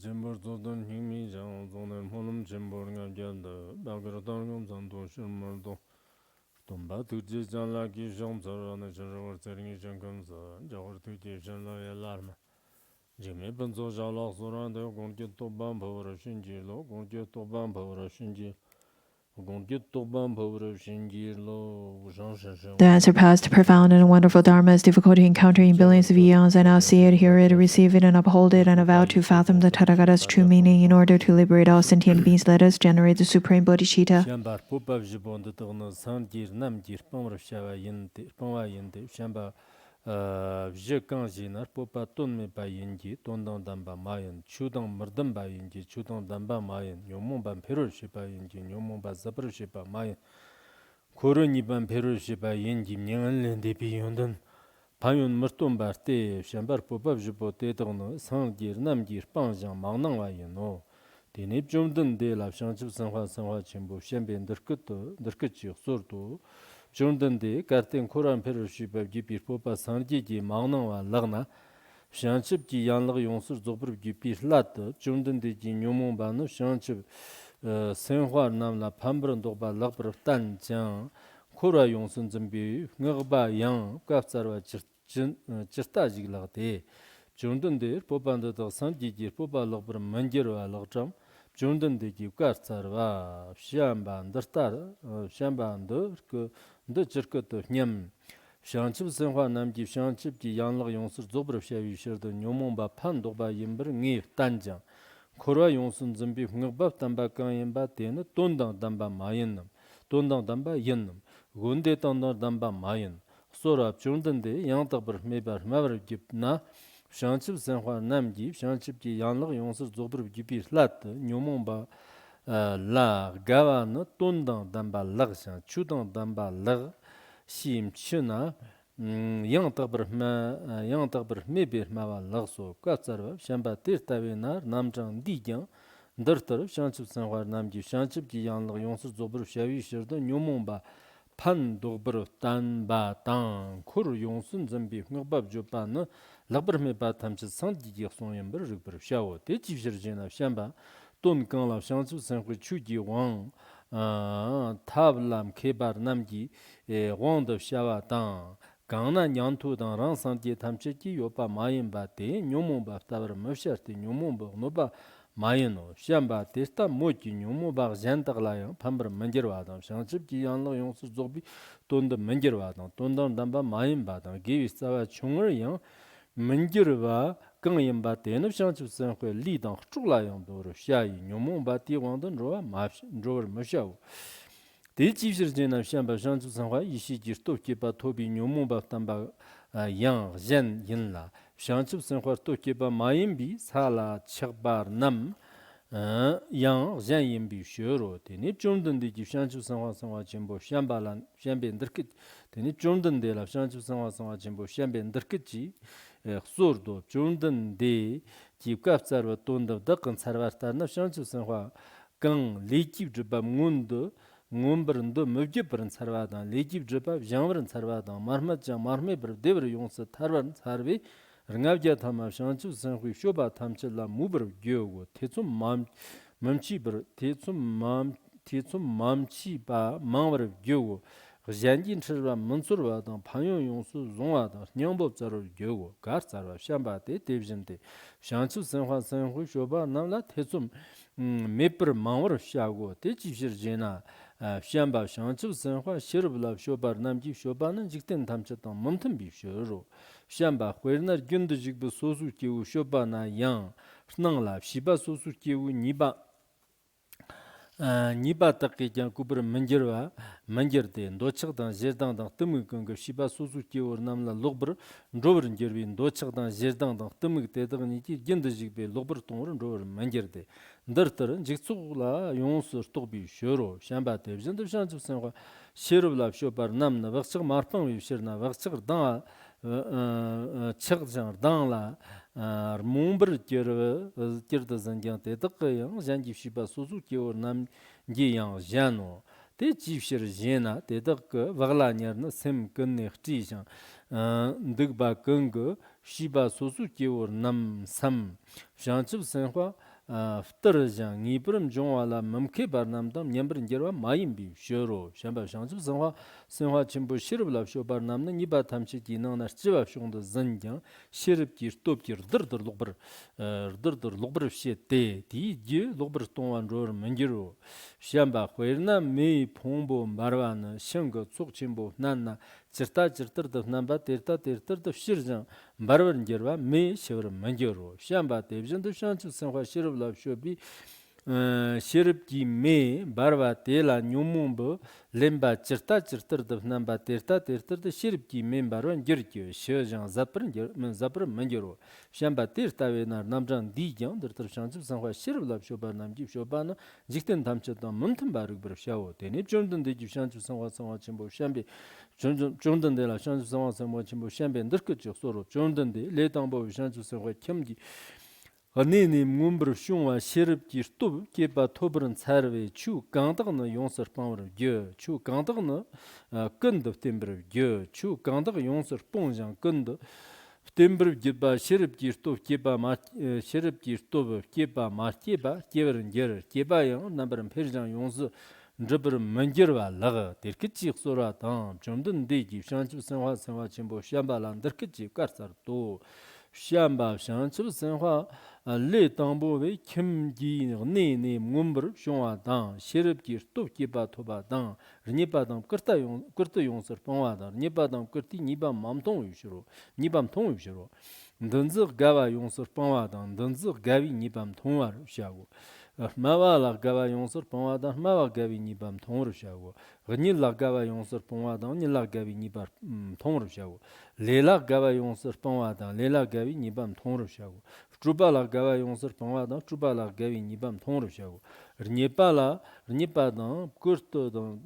Jimbo Zodan Himi Jang Zonan Honum Jimbo Ganda, Bagradon Zando Shimmerdo, Tomba Tuji Jala Gisham Zara, the General Tering Jankanza, Jawar Tuji Jala Alarma. Jimmy Benzo Jala Zoran, the Gonja Tobam Power Shinji, Lo, Gonja Tobam Power Shinji, Gonja Tobam Power Shinji, Lo, Jean Shasha. The unsurpassed, profound, and wonderful Dharma is difficult to encounter in billions of eons. I now see it, hear it, receive it, and uphold it, and avow to fathom the Tathagata's true meaning. In order to liberate all sentient beings, let us generate the supreme Bodhicitta. Vjekanjinar popa tonme ba yinji tondang damba mayan chudang merdam ba yinji chudang damba mayan nyomong ban perur shiba yinji nyomong ba zabar shiba mayan koro niban perur shiba yinji mnyangan len depi yondan payun merton bar te shambar popa vjibo te togno sanggir namgir pangjang magnang wa yino tenip jomdan de lap shangchib sanhwa chenpo shamben dirkut chik sordo Jondande karten Koran peruşibab gipir popa sanji gi magnangwa lagna shanchib gi yanlag yongsur zobrib gipir lat jondande gi nyomong banu shanchib senhwar namla pambran dogba lagbrib tan jang Kora yongsun zimbi ngagba yang kapsarwa chirta jig lagde jondande popanda da sanji gi popa lagbrib manjerwa lagcham jondande gi kapsarwa shamba ndir the Jirkut Nyam Shanchib Senhua Namji Shanchib Ki Yanlag Yongsur Zobrab Shawi Shirda Nyomomba Pan Dogba Yimber Ngir Tanjang Kora Yongsun Zimbi Ngabab Tamba Kan Yimba Tena Tondang Damba Mayanam Tondang Damba Yenam Gunde Tondang Damba Mayan Sorab Chundande Yangtabar Mebar Mavar Gipna Shanchib Senhua Namji Shanchib Ki Yanlag Yongsur Zobrab Gipir Lat Nyomomba La Gavana Tondang Damba Lagshan Chudang Damba Lag Sim Chuna Yang Tabar Mebir Mava Lagso Katsarva Shamba Tirtavinar Namjang Digyang Dirtar Shanchib Sanwar Namji Shanchib Ki Yanlag Yongsur Zobru Shawi Shirda Nyomomba Pan Dobru Tanba Tang Kur Yongsun Zambi Ngabab Jopana Labar Meba Tamchit Sanji Yakson Yamber Rikbar Shawo Te Chivshirjena Shamba Ton Kangla Shansu Sanhui Chuji Wang Tablam Kebar Namji Wang de Shawa Tang Gangna Nyantu Dang Rang Santi Tamcheki Yopa Mayin Ba Te Nyomomba Tabar Mavsharti Nyomomba Noba Mayino Shamba Testa Mochi Nyomomba Jantaglayang Pambar Manjerwadang Shanshib Ki Yanla Yongsu Zobi Tonda Manjerwadang Tondan Damba Mayin Badang Gevi Sawa Chungar Yang Manjerwa Gang Yimba Tenab Shanchib Sanhui Li Dang Chula Yang Doro Shayi Nyomomba Ti Wangdan Roa Mavshin Mashaw Te Chivshir Jenab Shamba Shanchib Sanhui Ishi Jirto Kiba Tobi Nyomomba Tamba Yang Zen Yinla Shanchib Sanhui To Kiba Mayimbi Sala Chakbar Nam Yang Zen Yimbi Shuro Tenip Jomdan De Shanchib Sanhui Jimbo Shambalan Shamben Dirkit Tenip Jomdan De La Shanchib Sanhui Jimbo Shamben Dirkitji Sordo Jomdan De Kipkap Sarva Tonda Dakan Sarvartarna Shanchib Sanhui Gang Lekib Jibba Mundu Ngumbrando Mujibran Sarvadan Lekib Jibba Jamran Sarvadan Marmat Jam Marme Devra Yonsa Tarvan Sarvi Rangavja Tama Shanchib Sanhui Shoba Tamchila Mubr Gyogo Tetsum Mamchi Br Tetsum Mamchi Ba Mangvar Gyogo Janjin Chirva Mansurva Dang Panyon Yongsu Zongwa Dang Nyangbob Zaro Gyogo Gar Sarva Shamba Te Devjin Te Shanchib Sanhui Sanhui Shoba Namla Tetsum Mepr Mangvar Shago Te Chivshir Jena Shamba Shanchib Sanhui Shirvla Shobar Namji Shoba Nan Jikten Tamchatang Mumtan Bi Shiro Shamba Huernar Gyundu Jigbu Sosu Kiwu Shoba Na Yang Nangla Shiba Sosu Kiwu Niba Taki Jan Kubra Manjerwa Manjerde Ndochakdan Zerdang Timuk Shiba Susu Kiwur Namla Logber Drover Jervin Dochakdan Zerdang Timuk Tedan Gendajigbe Logber Tongur Drover Manjerde Ndirtar Jiksula Yonsur Tobi Shuro Shamba Devjand Shanchib Sanwa Shirvla Shobar Namna Vakchak Marpang Vishirna Vakchak Dan Chakjan Danla Mumbr Kirda Zanjan Tedak Janji Shiba Suzu Kior Nam Yang Jano Te Chivshir Jena Tedak Vagla Nyarna Sem Gunne Chijang Digba Gung Shiba Sosu Kior Nam Sam Shanchib Senhua Fterjang Nibrim Jongwala Mumke Barnamdam Nyambrin Gerwa Mayimbi Shiro Shamba Shanchib Senhua Chimbo Shirblab Shobar Namna Niba Tamchi Dinang Chiva Shonda Zanjang Shirib Kir Topkir Dirder Lubber Shete Di Lubber Tongan Ror Mangiro Shamba Huerna Mei Pombo Marwana Shanga Tsuk Chimbo Nana Chirta Namba Terta Shirjang Barber Gerwa May Shiver Mangero Shamba Division to Shanchu Sanwa Shirab Love Shobi Shiribki May Barba Tela Numumbo Lemba Chirta Namba Terta the Shiribki member and Gerkio Shirjan Zapper Mangero Shamba Terta Namjan Dijan the Shanchu Sanwa Shirab Love Shoba Namji Shobana Jikten Tamchetan Mountain Baruk Brashao Teni Jordan de Shanchu Sanwa Chimbo Shambi Jordan de la Shanchu Sanwa Chimbo Shambi and Dirkut Soro Jordan de Letambo Shanchu Sanwa Kimgi Anini Mumbr Shunwa Shiribki Stub Kiba Tobran Sarve Chu Gandagna Yonser Power Gyo Chu Gandagna Gund of Timber Gyo Chu Gandag Yonser Ponjan Gund Timber Giba Shiribki Stub Kiba Shiribki Stub Kiba Markiba Kiver and Ger Kiba Yang number and Persian Yonser Jabber Mangerva Laga Dirkichi Sora Tam Jomdan Digi Shanchu Sanwa Chimbo Shambalan Dirkichi Karsar To Shamba Shanchu Sanwa Le Tambo Ve Kimgi Ne Mumber Shonwa Dan Shiribki Stub Kiba Toba Dan Nipadam Kurta Yonser Ponwada Nipadam Kurti Niba Mamton Ushiro Nibam Ton Ushiro Dunzir Gava Yonser Ponwada Dunzir Gavi Nibam Tonwar Shago Mawa Gava Yonser Ponwada Mawa Gavi Nibam Tonru Shago Nila Gava Yonser Ponwada Nila Gavi Nibar Tonru Shago Lela Gava Yonser Ponwada Lela Gavi Nibam Tonru Shago Trubala Gava Yonser Ponwada Trubala Gavi Nibam Tonru Shago Nipadan Kurto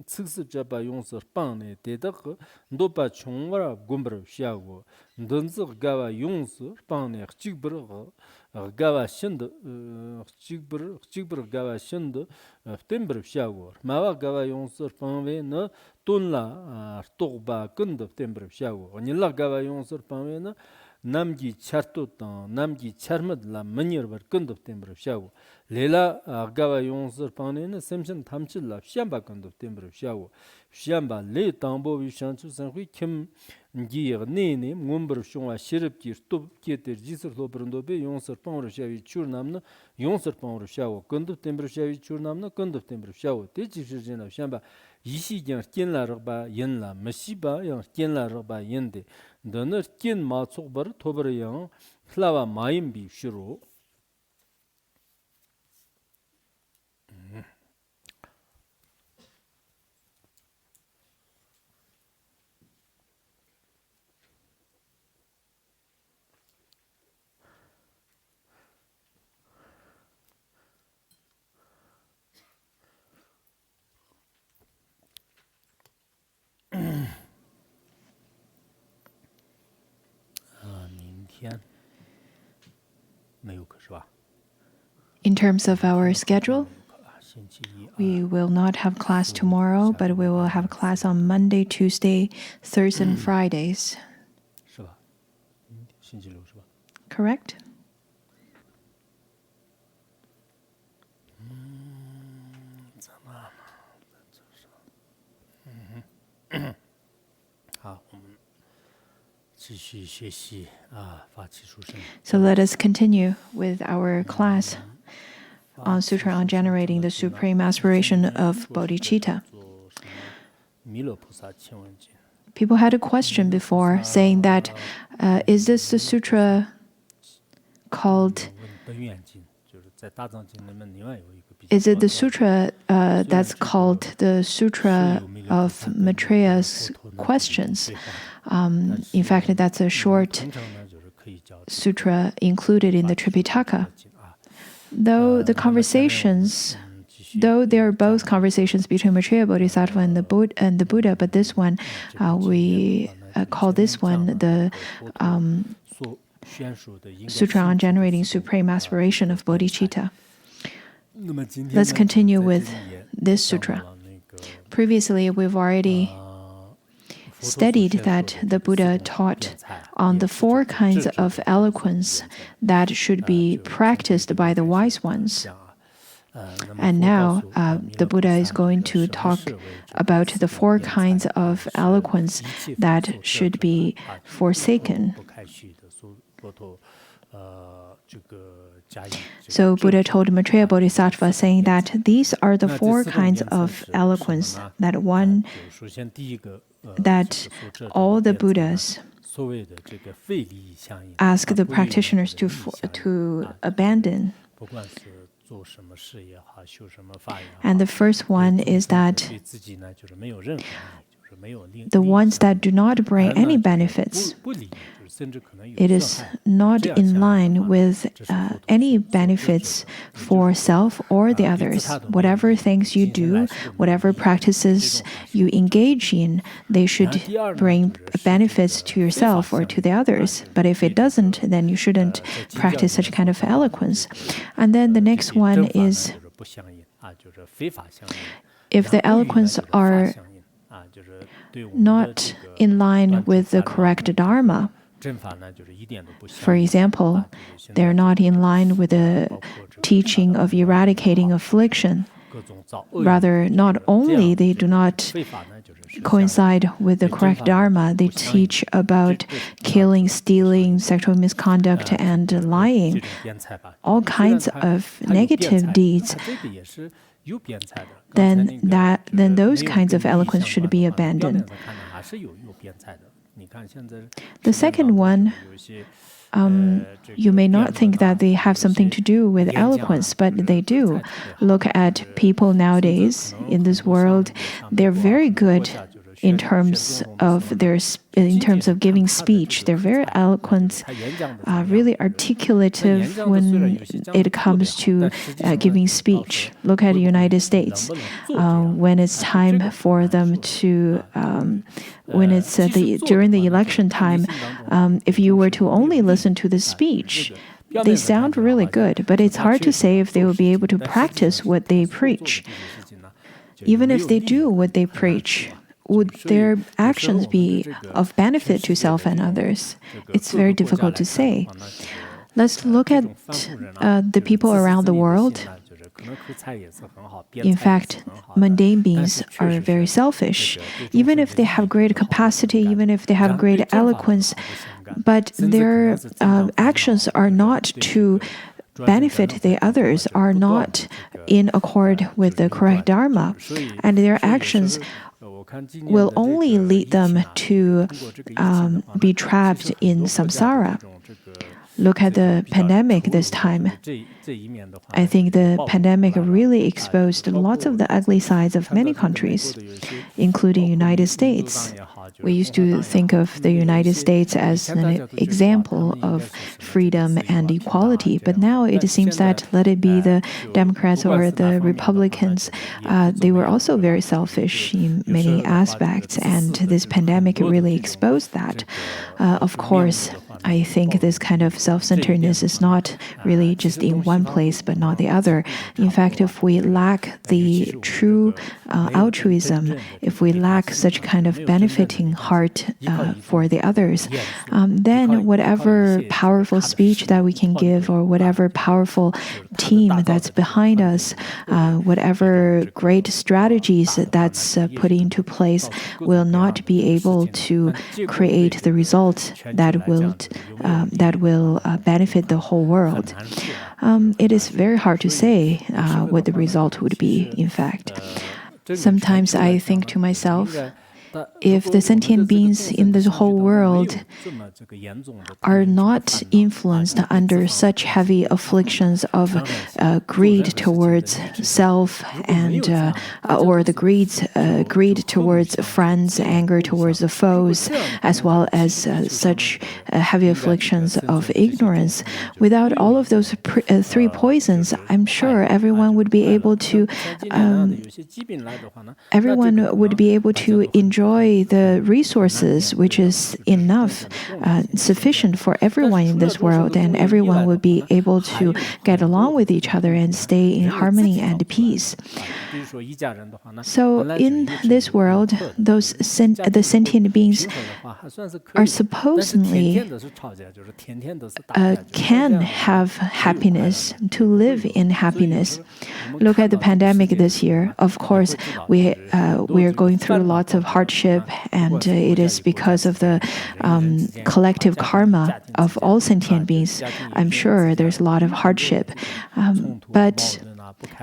Six Japa Yonser Pane Tedak Dopa Chongara Gumbra Shago Dunzir Gava Yonser Pane Chigburg Gava Shind Chigburg Gava Shind Timber Shago Mawa Gava Yonser Panve no Tunla Togba Kund of Timber Shago Nila Gava Yonser Panve no Namgi Chartutan Namgi Charmad La Manier Kund of Timber Shago Lela Gava Yonser Pane Simpson Tamchilla Shamba Kund of Timber Shago Shamba Le Tambo Vishanchu Sanhui Kim Gir Nene Mumber Shonwa Shiribki Stub Keter Jisr Lobrandobe Yonser Pangro Shavi Churnamna Yonser Pangro Shao Kund of Timber Shavi Churnamna Kund of Timber Shao Techi Shirjana Shamba Yishi Yan Kienla Rba Yenla Mashiba Yan Kienla Rba Yende Donner Kien Matsukbar Tober Yang Flava Mayimbi Shiro In terms of our schedule, we will not have class tomorrow, but we will have class on Monday, Tuesday, Thursday, and Fridays. Correct? So let us continue with our class on Sutra on generating the supreme aspiration of bodhicitta. People had a question before saying that, is this the sutra called, is it the sutra that's called the Sutra of Maitreya's questions? In fact, that's a short sutra included in the Tripitaka. Though they are both conversations between Maitreya Bodhisattva and the Buddha, but this one, we call this one the Sutra on generating supreme aspiration of bodhicitta. Let's continue with this sutra. Previously, we've already studied that the Buddha taught on the 4 kinds of eloquence that should be practiced by the wise ones. And now the Buddha is going to talk about the 4 kinds of eloquence that should be forsaken. So Buddha told Maitreya Bodhisattva saying that these are the 4 kinds of eloquence that all the Buddhas ask the practitioners to abandon. And the first one is that the ones that do not bring any benefits. It is not in line with any benefits for self or the others. Whatever things you do, whatever practices you engage in, they should bring benefits to yourself or to the others. But if it doesn't, then you shouldn't practice such kind of eloquence. And then the next one is if the eloquence are not in line with the correct Dharma. For example, they're not in line with the teaching of eradicating affliction. Rather, not only they do not coincide with the correct Dharma, they teach about killing, stealing, sexual misconduct, and lying, all kinds of negative deeds. Then those kinds of eloquence should be abandoned. The second one, you may not think that they have something to do with eloquence, but they do. Look at people nowadays in this world; they're very good in terms of giving speech. They're very eloquent, really articulative when it comes to giving speech. Look at the United States. When it's time for them to, when it's during the election time, if you were to only listen to the speech, they sound really good, but it's hard to say if they will be able to practice what they preach. Even if they do what they preach, would their actions be of benefit to self and others? It's very difficult to say. Let's look at the people around the world. In fact, mundane beings are very selfish. Even if they have great capacity, even if they have great eloquence, but their actions are not to benefit the others, are not in accord with the correct Dharma, and their actions will only lead them to be trapped in samsara. Look at the pandemic this time. I think the pandemic really exposed lots of the ugly sides of many countries, including the United States. We used to think of the United States as an example of freedom and equality, but now it seems that, let it be the Democrats or the Republicans, they were also very selfish in many aspects, and this pandemic really exposed that. Of course, I think this kind of self-centeredness is not really just in one place but not the other. In fact, if we lack the true altruism, if we lack such kind of benefiting heart for the others, then whatever powerful speech that we can give or whatever powerful team that's behind us, whatever great strategies that's put into place will not be able to create the result that will benefit the whole world. It is very hard to say what the result would be, in fact. Sometimes I think to myself, if the sentient beings in the whole world are not influenced under such heavy afflictions of greed towards self and or the greed towards friends, anger towards the foes, as well as such heavy afflictions of ignorance, without all of those 3 poisons, I'm sure everyone would be able to enjoy enjoy the resources which is enough, sufficient for everyone in this world, and everyone would be able to get along with each other and stay in harmony and peace. So in this world, the sentient beings are supposedly can have happiness, to live in happiness. Look at the pandemic this year. Of course, we are going through lots of hardship, and it is because of the collective karma of all sentient beings. I'm sure there's a lot of hardship, but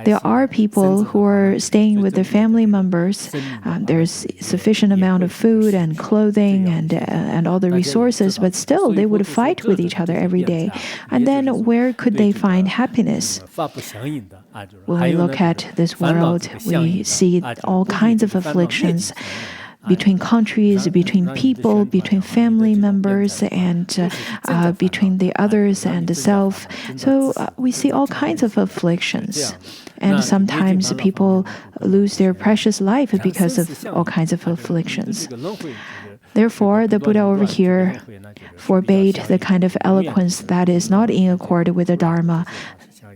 there are people who are staying with their family members. There's sufficient amount of food and clothing and all the resources, but still they would fight with each other every day. And then where could they find happiness? When we look at this world, we see all kinds of afflictions between countries, between people, between family members, and between the others and the self. So we see all kinds of afflictions. And sometimes people lose their precious life because of all kinds of afflictions. Therefore, the Buddha over here forbade the kind of eloquence that is not in accord with the Dharma,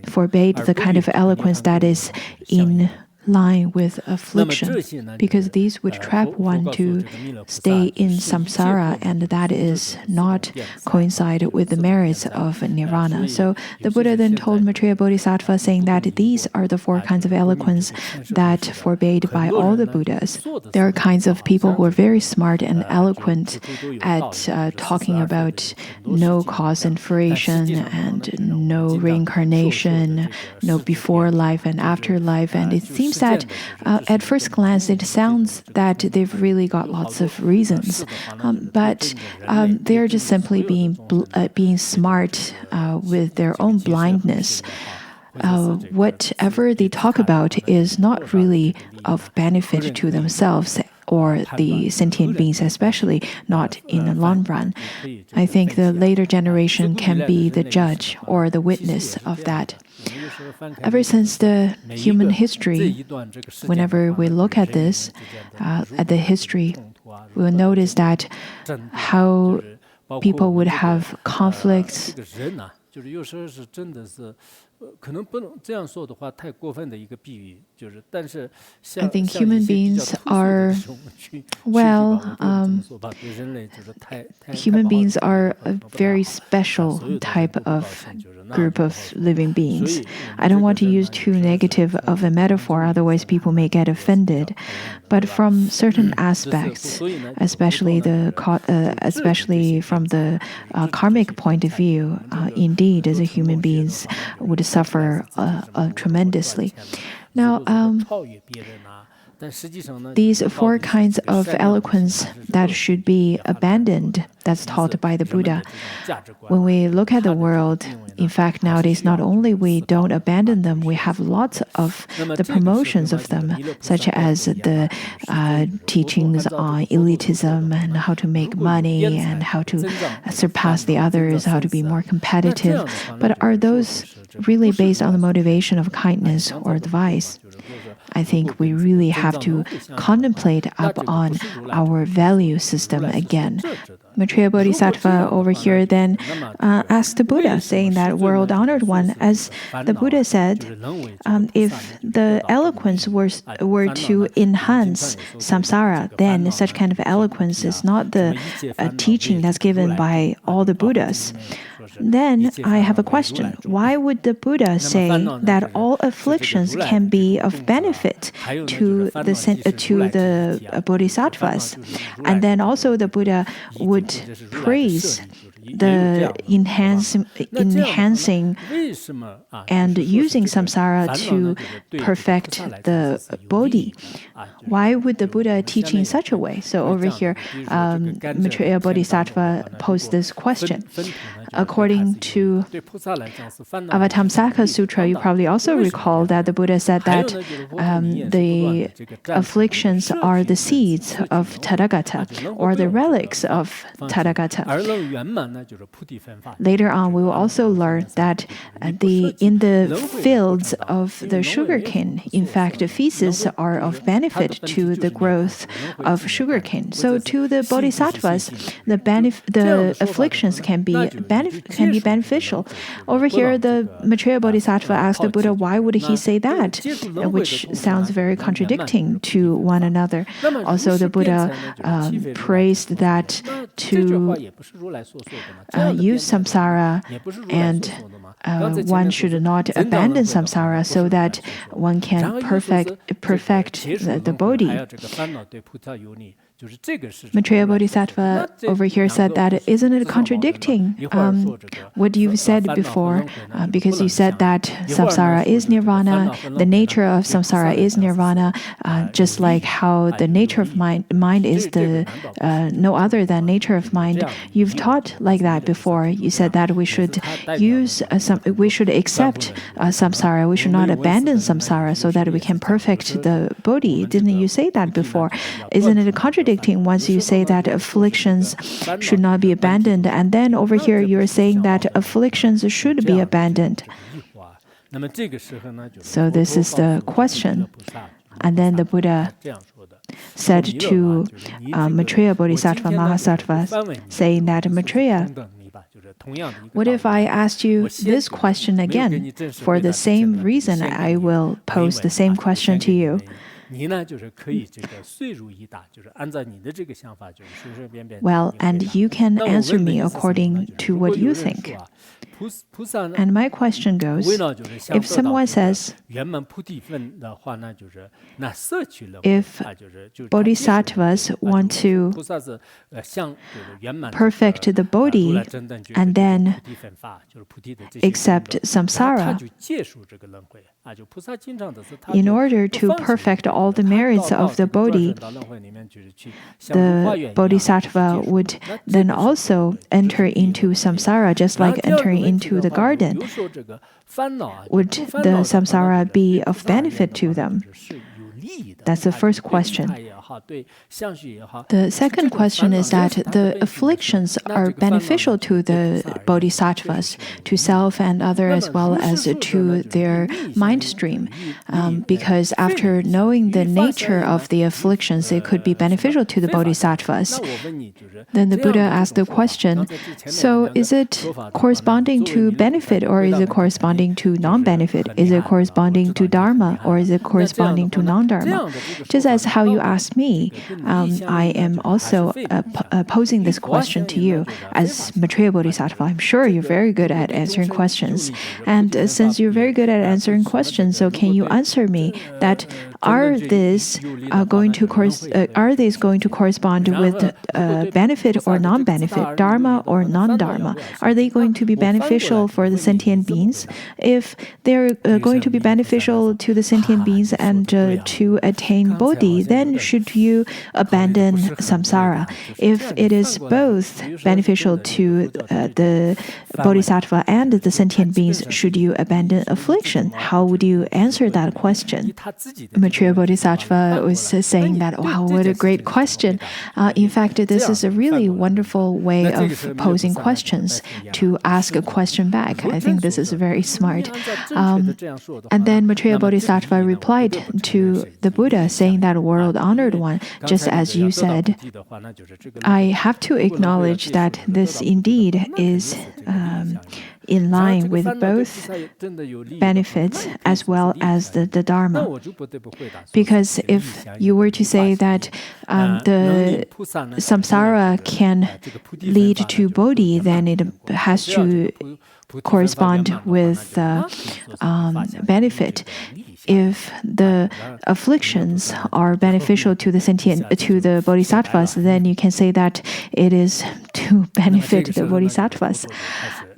forbade the kind of eloquence that is in line with affliction, because these would trap one to stay in samsara, and that is not coincide with the merits of nirvana. So the Buddha then told Maitreya Bodhisattva, saying that these are the four kinds of eloquence that forbade by all the Buddhas. There are kinds of people who are very smart and eloquent at talking about no cause and fruition and no reincarnation, no before life and afterlife, and it seems that at first glance it sounds that they've really got lots of reasons, but they're just simply being smart with their own blindness. Whatever they talk about is not really of benefit to themselves or the sentient beings, especially not in the long run. I think the later generation can be the judge or the witness of that. Ever since the human history, whenever we look at this, at the history, we will notice that how people would have conflicts. I think human beings are, human beings are a very special type of group of living beings. I don't want to use too negative of a metaphor, otherwise people may get offended. But from certain aspects, especially from the karmic point of view, indeed, as a human beings would suffer tremendously. Now, these four kinds of eloquence that should be abandoned, that's taught by the Buddha. When we look at the world, in fact, nowadays, not only we don't abandon them, we have lots of the promotions of them, such as the teachings on elitism and how to make money and how to surpass the others, how to be more competitive. But are those really based on the motivation of kindness or advice? I think we really have to contemplate upon our value system again. Maitreya Bodhisattva over here then asked the Buddha, saying that world-honored one, as the Buddha said, if the eloquence were to enhance samsara, then such kind of eloquence is not the teaching that's given by all the Buddhas. Then I have a question. Why would the Buddha say that all afflictions can be of benefit to the bodhisattvas? And then also the Buddha would praise the enhancing and using samsara to perfect the bodhi. Why would the Buddha teach in such a way? So over here, Maitreya Bodhisattva posed this question. according to Avatamsaka Sutra, you probably also recall that the Buddha said that the afflictions are the seeds of Tathagata, or the relics of Tathagata. Later on, we will also learn that in the fields of the sugarcane, in fact, the feces are of benefit to the growth of sugarcane. So to the Bodhisattvas, the afflictions can be beneficial. Over here, the Maitreya Bodhisattva asked the Buddha, why would he say that? Which sounds very contradicting to one another. Also, the Buddha praised that to use samsara and one should not abandon samsara so that one can perfect the Bodhi. Maitreya Bodhisattva over here said that, isn't it contradicting what you said before? Because you said that samsara is nirvana, the nature of samsara is nirvana, just like how the nature of mind is the no other than nature of mind. You've taught like that before. You said that we should accept samsara, we should not abandon samsara so that we can perfect the Bodhi. Didn't you say that before? Isn't it contradicting once you say that afflictions should not be abandoned, and then over here you're saying that afflictions should be abandoned? So this is the question. And then the Buddha said to Maitreya Bodhisattva Mahasattva, saying that, Maitreya, what if I asked you this question again? For the same reason, I will pose the same question to you. Well, and you can answer me according to what you think. And my question goes, if someone says, if bodhisattvas want to perfect the Bodhi and then accept samsara, in order to perfect all the merits of the Bodhi, the bodhisattva would then also enter into samsara, just like entering into the garden. Would the samsara be of benefit to them? That's the first question. The second question is that the afflictions are beneficial to the bodhisattvas, to self and other, as well as to their mind stream. Because after knowing the nature of the afflictions, it could be beneficial to the bodhisattvas. Then the Buddha asked the question, so is it corresponding to benefit, or is it corresponding to non-benefit? Is it corresponding to dharma, or is it corresponding to non-dharma? Just as how you asked me, I am also posing this question to you as Maitreya Bodhisattva. I'm sure you're very good at answering questions. And since you're very good at answering questions, so can you answer me that are these going to correspond with benefit or non-benefit, dharma or non-dharma? Are they going to be beneficial for the sentient beings? If they're going to be beneficial to the sentient beings and to attain Bodhi, then should you abandon samsara? If it is both beneficial to the bodhisattva and the sentient beings, should you abandon affliction? How would you answer that question? Maitreya Bodhisattva was saying that, wow, what a great question. In fact, this is a really wonderful way of posing questions, to ask a question back. I think this is very smart. And then Maitreya Bodhisattva replied to the Buddha, saying that, world honored one, just as you said, I have to acknowledge that this indeed is in line with both benefits as well as the Dharma. Because if you were to say that the samsara can lead to Bodhi, then it has to correspond with benefit. If the afflictions are beneficial to the bodhisattvas, then you can say that it is to benefit the bodhisattvas.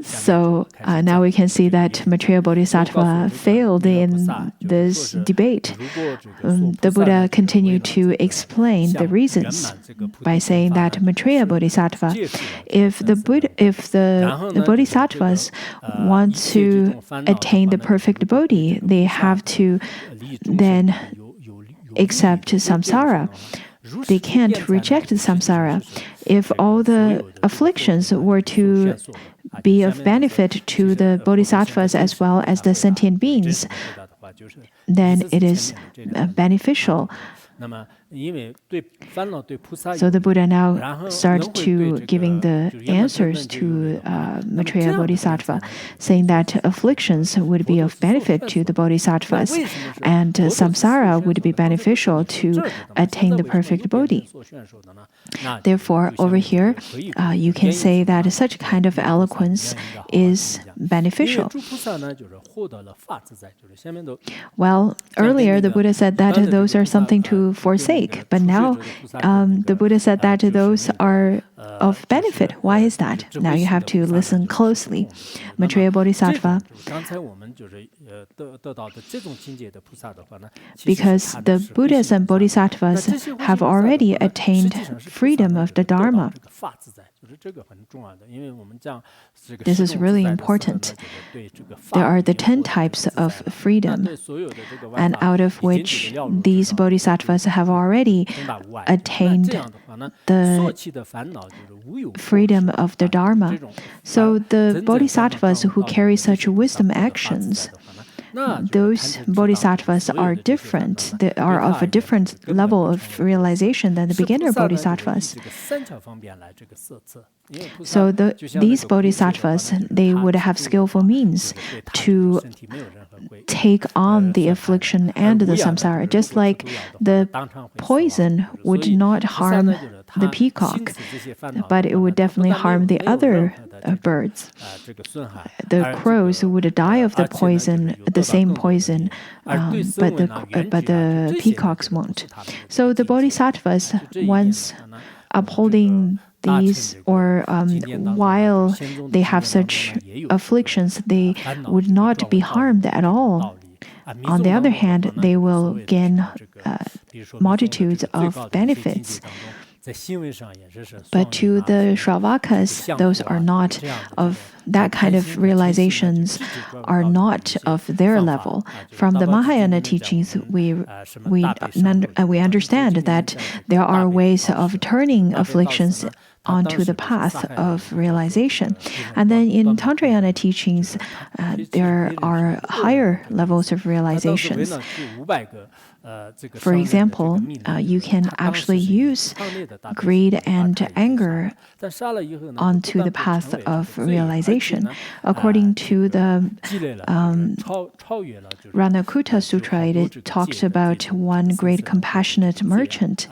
So now we can see that Maitreya Bodhisattva failed in this debate. The Buddha continued to explain the reasons by saying that Maitreya Bodhisattva, if the Bodhisattvas want to attain the perfect Bodhi, they have to then accept samsara. They can't reject the samsara. If all the afflictions were to be of benefit to the bodhisattvas as well as the sentient beings, then it is beneficial. So the Buddha now starts to giving the answers to Maitreya Bodhisattva, saying that afflictions would be of benefit to the bodhisattvas, and samsara would be beneficial to attain the perfect bodhi. Therefore, over here, you can say that such kind of eloquence is beneficial. Well, earlier the Buddha said that those are something to forsake, but now the Buddha said that those are of benefit. Why is that? Now you have to listen closely. Maitreya Bodhisattva, because the Buddhas and Bodhisattvas have already attained freedom of the Dharma. This is really important. There are the 10 types of freedom, and out of which these bodhisattvas have already attained the freedom of the Dharma. So the bodhisattvas who carry such wisdom actions, those bodhisattvas are different. They are of a different level of realization than the beginner bodhisattvas. So these bodhisattvas, they would have skillful means to take on the affliction and the samsara, just like the poison would not harm the peacock, but it would definitely harm the other birds. The crows would die of the poison, the same poison, but the peacocks won't. So the bodhisattvas, once upholding these, or while they have such afflictions, they would not be harmed at all. On the other hand, they will gain multitudes of benefits. But to the Shravakas, those are not of that kind of realizations, are not of their level. From the Mahayana teachings, we understand that there are ways of turning afflictions onto the path of realization. And then in Tantrayana teachings, there are higher levels of realizations. For example, you can actually use greed and anger onto the path of realization. According to the Ranakuta Sutra, it talks about one great compassionate merchant,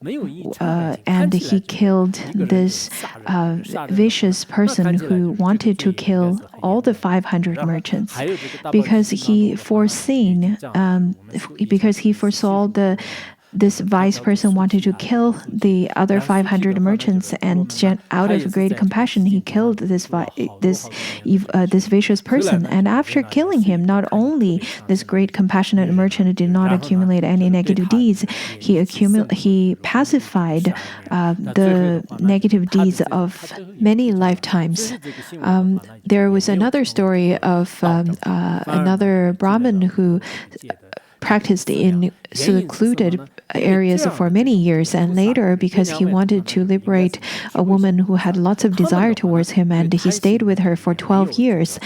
and he killed this vicious person who wanted to kill all the 500 merchants because he foresaw this vice person wanted to kill the other 500 merchants, and out of great compassion, he killed this vicious person. And after killing him, not only this great compassionate merchant did not accumulate any negative deeds, he pacified the negative deeds of many lifetimes. There was another story of another Brahmin who practiced in secluded areas for many years, and later, because he wanted to liberate a woman who had lots of desire towards him, and he stayed with her for 12 years.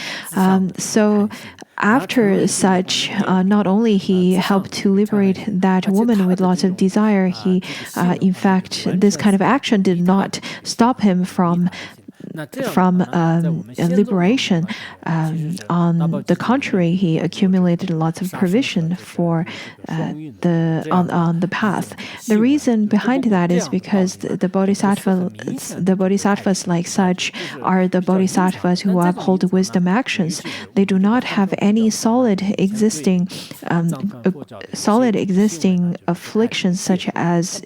So after such, not only he helped to liberate that woman with lots of desire, in fact, this kind of action did not stop him from liberation. On the contrary, he accumulated lots of provision for on the path. The reason behind that is because the bodhisattvas like such are the bodhisattvas who uphold wisdom actions. They do not have any solid existing afflictions such as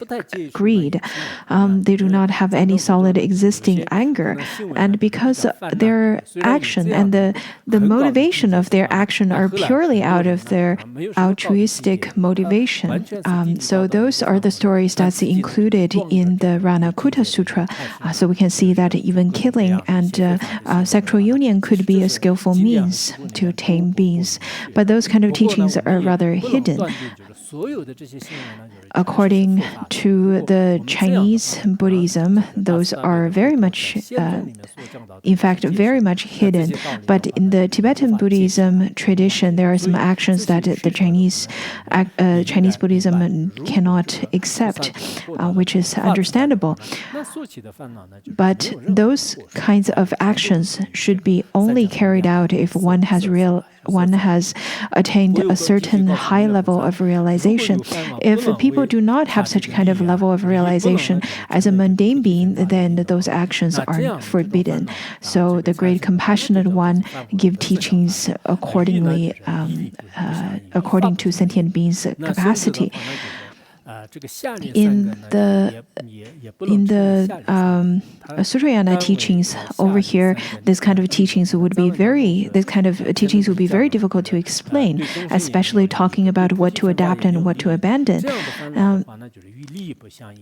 greed. They do not have any solid existing anger. And because their action and the motivation of their action are purely out of their altruistic motivation. So those are the stories that's included in the Ranakuta Sutra. So we can see that even killing and sexual union could be a skillful means to tame beings. But those kind of teachings are rather hidden. According to the Chinese Buddhism, those are very much, in fact, very much hidden. But in the Tibetan Buddhism tradition, there are some actions that the Chinese Buddhism cannot accept, which is understandable. But those kinds of actions should be only carried out if one has attained a certain high level of realization. If people do not have such kind of level of realization as a mundane being, then those actions are forbidden. So the great compassionate one give teachings accordingly, according to sentient beings' capacity. In the Sutrayana teachings over here, this kind of teachings would be very difficult to explain, especially talking about what to adapt and what to abandon.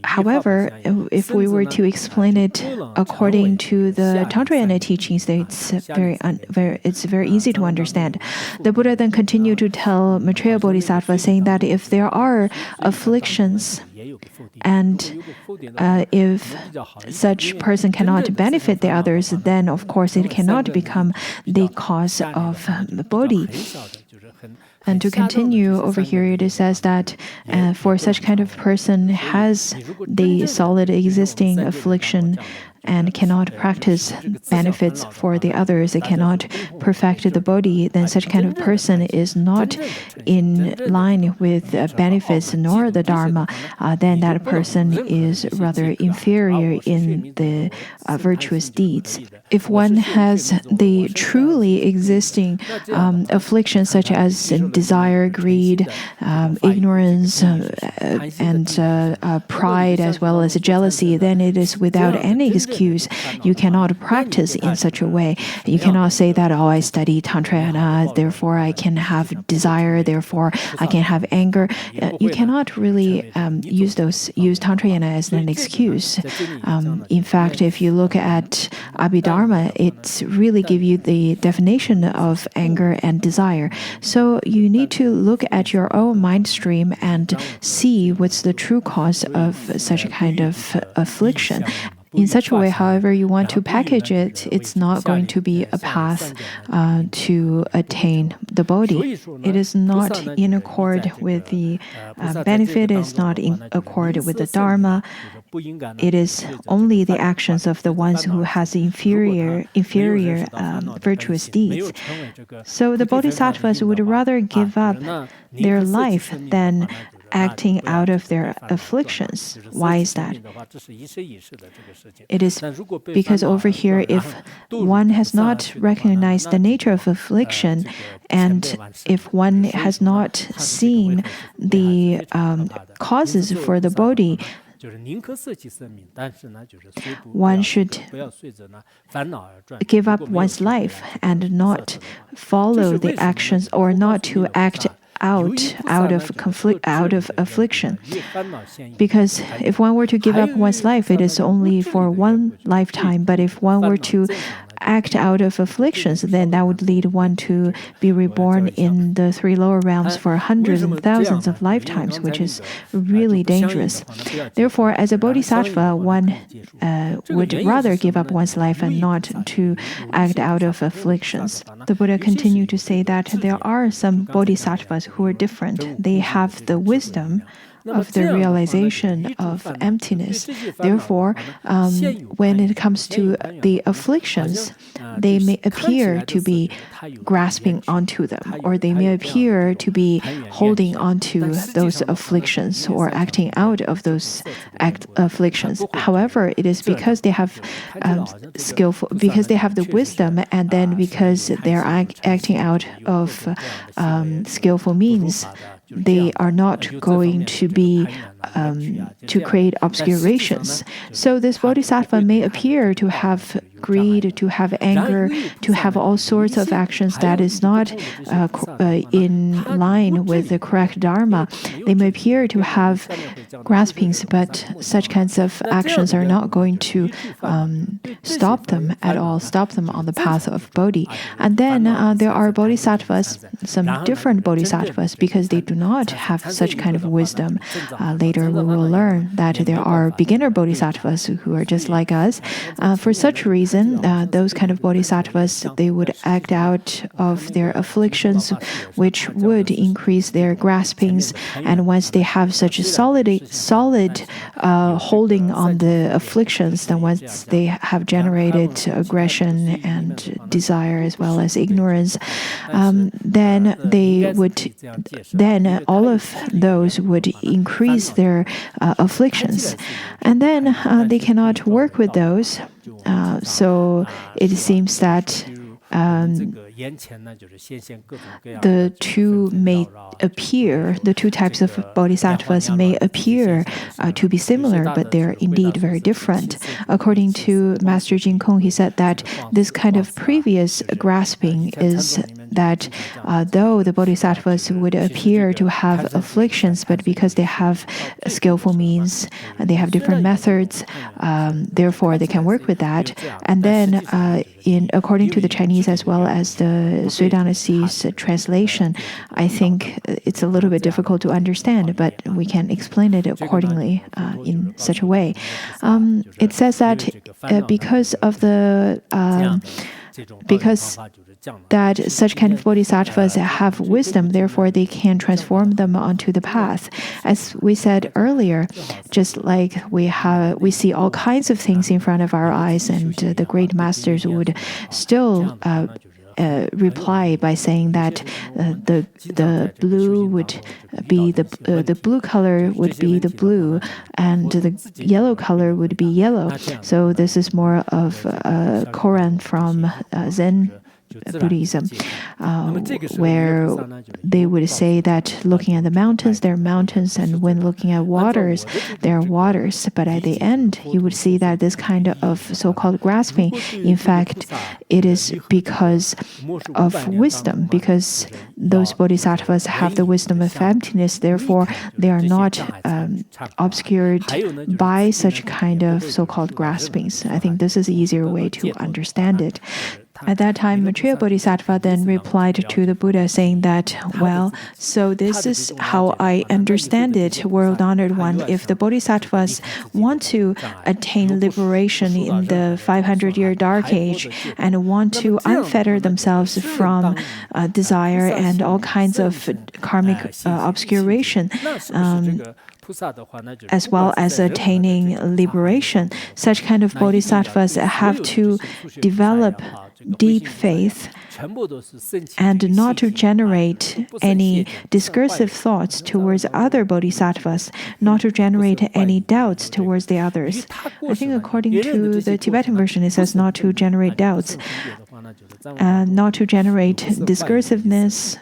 However, if we were to explain it according to the Tantrayana teachings, it's very easy to understand. The Buddha then continued to tell Maitreya Bodhisattva, saying that if there are afflictions and if such person cannot benefit the others, then of course it cannot become the cause of Bodhi. And to continue over here, it says that for such kind of person has the solid existing affliction and cannot practice benefits for the others, it cannot perfect the Bodhi, then such kind of person is not in line with benefits nor the Dharma, then that person is rather inferior in the virtuous deeds. If one has the truly existing afflictions such as desire, greed, ignorance, and pride, as well as jealousy, then it is without any excuse. You cannot practice in such a way. You cannot say that, I study Tantrayana, therefore I can have desire, therefore I can have anger. You cannot really use Tantrayana as an excuse. In fact, if you look at Abhidharma, it really gives you the definition of anger and desire. So you need to look at your own mind stream and see what's the true cause of such a kind of affliction. In such a way, however you want to package it, it's not going to be a path to attain the Bodhi. It is not in accord with the benefit, it is not in accord with the Dharma. It is only the actions of the ones who has inferior virtuous deeds. So the Bodhisattvas would rather give up their life than acting out of their afflictions. Why is that? It is because over here, if one has not recognized the nature of affliction, and if one has not seen the causes for the Bodhi, one should give up one's life and not follow the actions or not to act out of affliction. Because if one were to give up one's life, it is only for one lifetime. But if one were to act out of afflictions, then that would lead one to be reborn in the three lower realms for hundreds and thousands of lifetimes, which is really dangerous. Therefore, as a bodhisattva, one would rather give up one's life and not to act out of afflictions. The Buddha continued to say that there are some bodhisattvas who are different. They have the wisdom of the realization of emptiness. Therefore, when it comes to the afflictions, they may appear to be grasping onto them, or they may appear to be holding onto those afflictions or acting out of those afflictions. However, it is because they have because they have the wisdom, and then because they're acting out of skillful means, they are not going to be to create obscurations. So this bodhisattva may appear to have greed, to have anger, to have all sorts of actions that is not in line with the correct Dharma. They may appear to have graspings, but such kinds of actions are not going to stop them at all, stop them on the path of Bodhi. And then there are Bodhisattvas, some different Bodhisattvas, because they do not have such kind of wisdom. Later we will learn that there are beginner Bodhisattvas who are just like us. For such reason, those kind of Bodhisattvas, they would act out of their afflictions, which would increase their graspings. And once they have such a solid holding on the afflictions, then once they have generated aggression and desire as well as ignorance, then all of those would increase their afflictions, and then they cannot work with those. So it seems that the two types of bodhisattvas may appear to be similar, but they're indeed very different. According to Master Jin Kong, he said that this kind of previous grasping is that though the bodhisattvas would appear to have afflictions, but because they have skillful means, they have different methods, therefore they can work with that. And then according to the Chinese as well as the Sui Dynasty's translation, I think it's a little bit difficult to understand, but we can explain it accordingly in such a way. It says that because that such kind of bodhisattvas have wisdom, therefore they can transform them onto the path. As we said earlier, just like we see all kinds of things in front of our eyes, and the great masters would still reply by saying that the blue would be the blue color would be the blue, and the yellow color would be yellow. So this is more of a koan from Zen Buddhism, where they would say that looking at the mountains, there are mountains, and when looking at waters, there are waters. But at the end, you would see that this kind of so-called grasping, in fact, it is because of wisdom, because those bodhisattvas have the wisdom of emptiness, therefore they are not obscured by such kind of so-called graspings. I think this is an easier way to understand it. At that time, Maitreya Bodhisattva then replied to the Buddha saying that, well, so this is how I understand it, world-honored one. If the Bodhisattvas want to attain liberation in the 500-year dark age and want to unfetter themselves from desire and all kinds of karmic obscuration, as well as attaining liberation, such kind of bodhisattvas have to develop deep faith and not to generate any discursive thoughts towards other bodhisattvas, not to generate any doubts towards the others. I think according to the Tibetan version, it says not to generate doubts, not to generate discursiveness,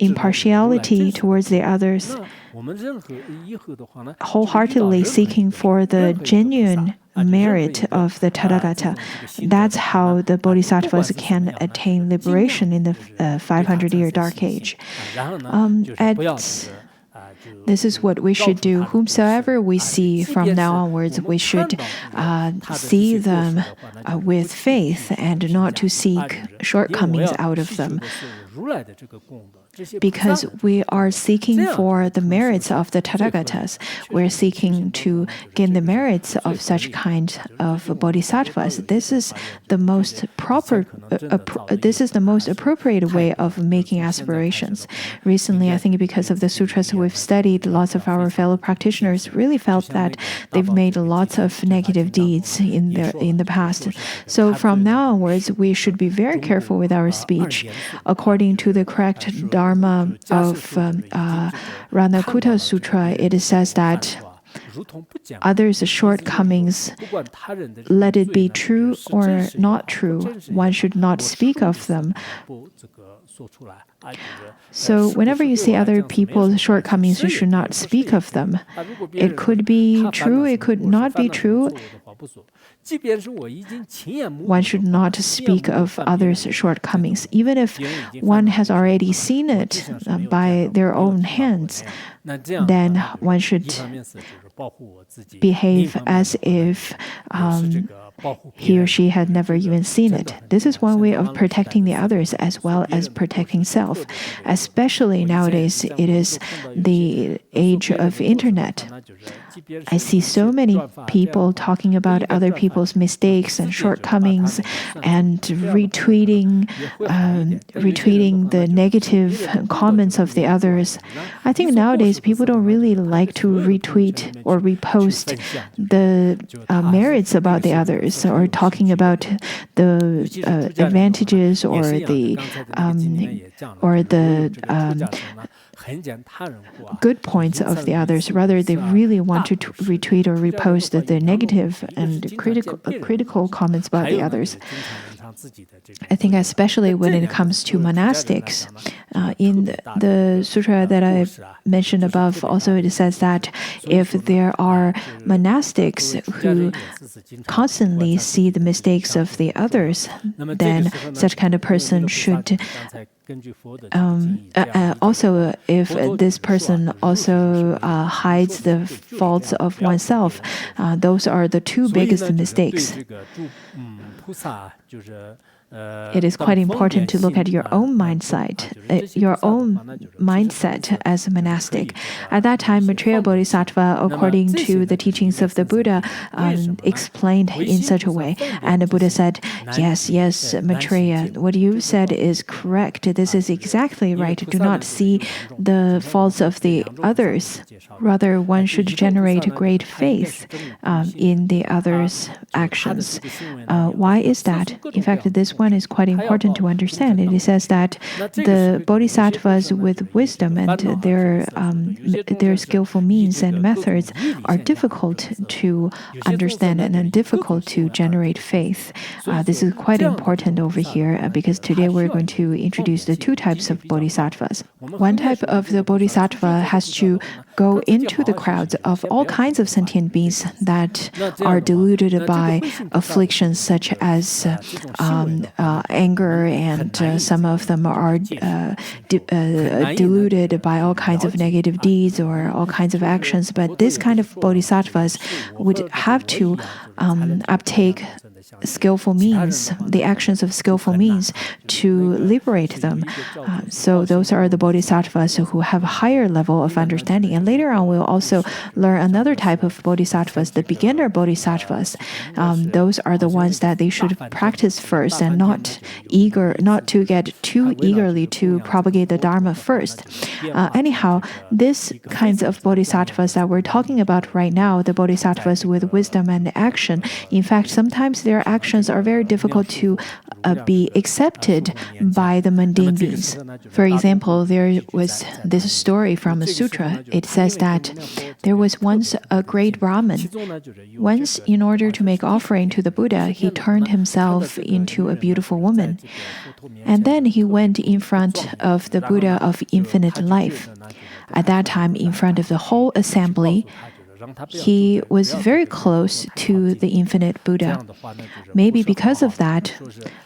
impartiality towards the others, wholeheartedly seeking for the genuine merit of the Tathagata. That's how the bodhisattvas can attain liberation in the 500-year dark age. This is what we should do. Whomsoever we see from now onwards, we should see them with faith and not to seek shortcomings out of them. Because we are seeking for the merits of the Tathagatas. We're seeking to gain the merits of such kind of bodhisattvas. This is the most appropriate way of making aspirations. Recently, I think because of the sutras we've studied, lots of our fellow practitioners really felt that they've made lots of negative deeds in the past. So from now onwards, we should be very careful with our speech. According to the correct Dharma of Ranakuta Sutra, it says that others' shortcomings, let it be true or not true, one should not speak of them. So whenever you see other people's shortcomings, you should not speak of them. It could be true, it could not be true. one should not speak of others' shortcomings, even if one has already seen it by their own hands. Then one should behave as if he or she had never even seen it. This is one way of protecting the others as well as protecting self. Especially nowadays, it is the age of internet. I see so many people talking about other people's mistakes and shortcomings and retweeting the negative comments of the others. I think nowadays people don't really like to retweet or repost the merits about the others, or talking about the advantages or the good points of the others. Rather, they really want to retweet or repost the negative and critical comments about the others. I think especially when it comes to monastics, in the sutra that I mentioned above, also it says that if there are monastics who constantly see the mistakes of the others, then such kind of person should also, if this person also hides the faults of oneself, those are the two biggest mistakes. It is quite important to look at your own mindset as a monastic. At that time, Maitreya Bodhisattva, according to the teachings of the Buddha, explained in such a way. And the Buddha said, yes, Maitreya, what you said is correct. This is exactly right. Do not see the faults of the others. Rather, one should generate great faith in the others' actions. Why is that? In fact, this one is quite important to understand. It says that the bodhisattvas with wisdom and their skillful means and methods are difficult to understand and difficult to generate faith. This is quite important over here because today we're going to introduce the two types of bodhisattvas. One type of the bodhisattva has to go into the crowds of all kinds of sentient beings that are deluded by afflictions such as anger, and some of them are deluded by all kinds of negative deeds or all kinds of actions. But this kind of bodhisattvas would have to uptake skillful means, the actions of skillful means to liberate them. So those are the bodhisattvas who have a higher level of understanding. And later on, we'll also learn another type of bodhisattvas, the beginner bodhisattvas. Those are the ones that they should practice first and not to get too eagerly to propagate the Dharma first. Anyhow, these kinds of bodhisattvas that we're talking about right now, the bodhisattvas with wisdom and action, in fact, sometimes their actions are very difficult to be accepted by the mundane beings. For example, there was this story from a sutra. It says that there was once a great Brahmin. Once, in order to make offering to the Buddha, he turned himself into a beautiful woman. And then he went in front of the Buddha of infinite life. At that time, in front of the whole assembly, he was very close to the infinite Buddha. Maybe because of that,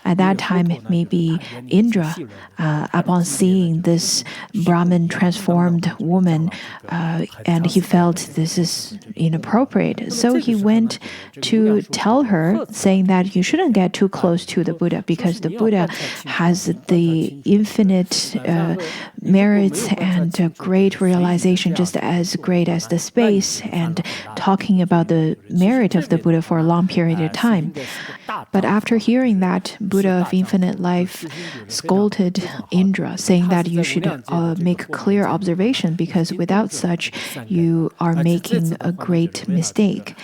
at that time, maybe Indra, upon seeing this Brahmin transformed woman, and he felt this is inappropriate. So he went to tell her, saying that you shouldn't get too close to the Buddha because the Buddha has the infinite merits and great realization, just as great as the space, and talking about the merit of the Buddha for a long period of time. But after hearing that, Buddha of infinite life scolded Indra, saying that you should make clear observation because without such, you are making a great mistake.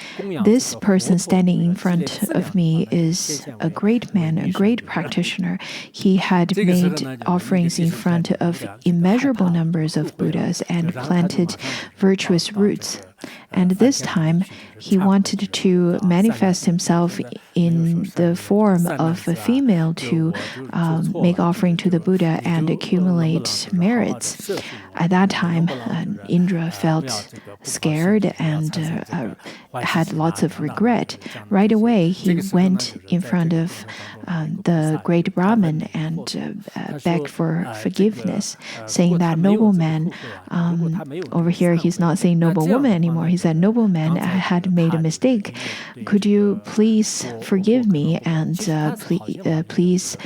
This person standing in front of me is a great man, a great practitioner. He had made offerings in front of immeasurable numbers of Buddhas and planted virtuous roots. And this time, he wanted to manifest himself in the form of a female to make offering to the Buddha and accumulate merits. At that time, Indra felt scared and had lots of regret. Right away, he went in front of the great Brahmin and begged for forgiveness, saying that noble man, over here he's not saying noble woman anymore, he said noble man had made a mistake. Could you please forgive me and please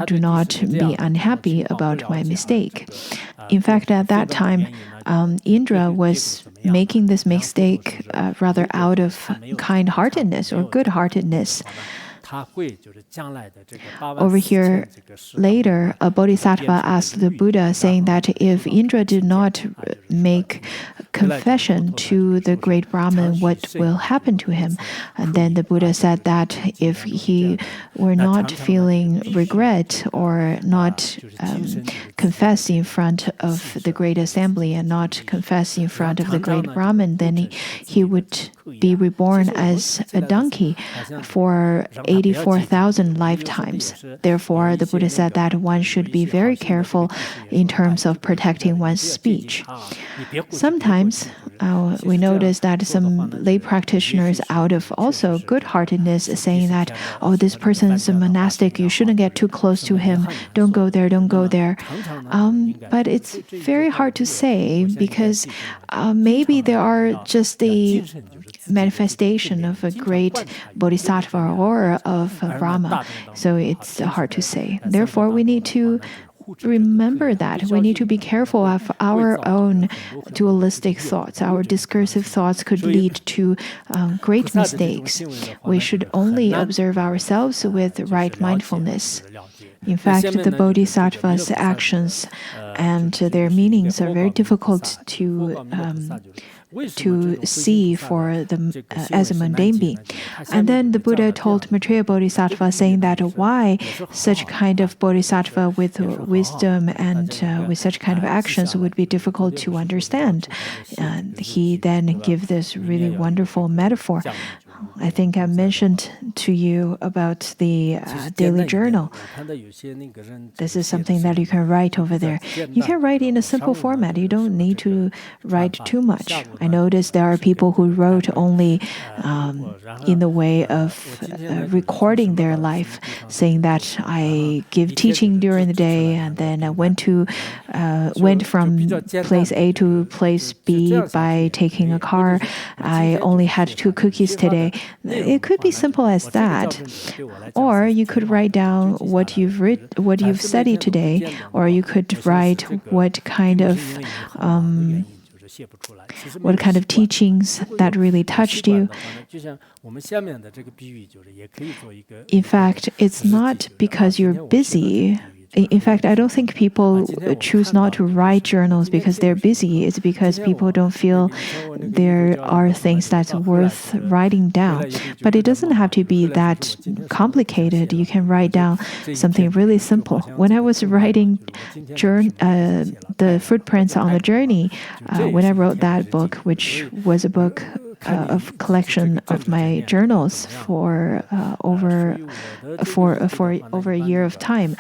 do not be unhappy about my mistake. In fact, at that time, Indra was making this mistake rather out of kind-heartedness or good-heartedness. Over here, later, a bodhisattva asked the Buddha, saying that if Indra did not make confession to the great Brahmin, what will happen to him? And then the Buddha said that if he were not feeling regret or not confess in front of the great assembly and not confess in front of the great Brahmin, then he would be reborn as a donkey for 84,000 lifetimes. Therefore, the Buddha said that one should be very careful in terms of protecting one's speech. Sometimes we notice that some lay practitioners, out of also good-heartedness, saying that, oh, this person is a monastic, you shouldn't get too close to him, don't go there, don't go there. But it's very hard to say because maybe there are just the manifestation of a great bodhisattva or of Brahma. So it's hard to say. Therefore, we need to remember that. We need to be careful of our own dualistic thoughts. Our discursive thoughts could lead to great mistakes. We should only observe ourselves with right mindfulness. In fact, the Bodhisattvas' actions and their meanings are very difficult to see for the as a mundane being. And then the Buddha told Maitreya Bodhisattva, saying that why such kind of bodhisattva with wisdom and with such kind of actions would be difficult to understand. He then gave this really wonderful metaphor. I think I mentioned to you about the daily journal. This is something that you can write over there. You can write in a simple format. You don't need to write too much. I noticed there are people who wrote only in the way of recording their life, saying that I give teaching during the day and then I went from place A to place B by taking a car. I only had 2 cookies today. It could be simple as that, or you could write down what you've studied today, or you could write what kind of teachings that really touched you. In fact, it's not because you're busy. In fact, I don't think people choose not to write journals because they're busy. It's because people don't feel there are things that's worth writing down. But it doesn't have to be that complicated. You can write down something really simple. When I was writing the footprints on the journey, when I wrote that book, which was a book of collection of my journals for over a year of time.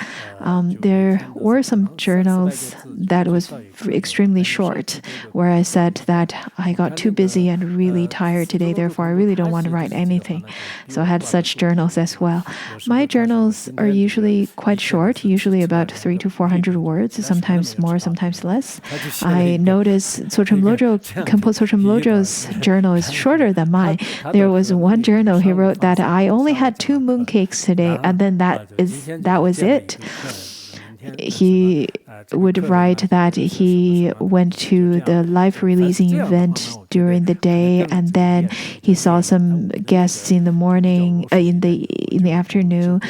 There were some journals that was extremely short, where I said that I got too busy and really tired today, therefore I really don't want to write anything. So I had such journals as well. My journals are usually quite short, usually about 300 to 400 words, sometimes more, sometimes less. I noticed Khenpo Tsotrem Lodro's journal is shorter than mine. There was one journal he wrote that I only had 2 mooncakes today, and then that was it. He would write that he went to the life releasing event during the day, and then he saw some guests in the morning, in the afternoon.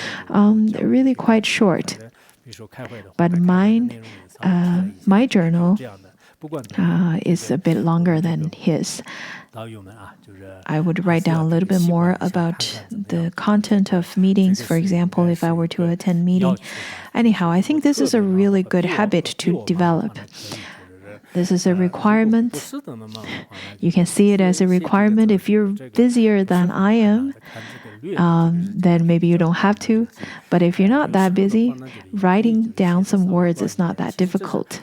Really quite short. But my journal is a bit longer than his. I would write down a little bit more about the content of meetings. For example, if I were to attend meeting. Anyhow, I think this is a really good habit to develop. This is a requirement. You can see it as a requirement. If you're busier than I am, then maybe you don't have to. But if you're not that busy, writing down some words is not that difficult.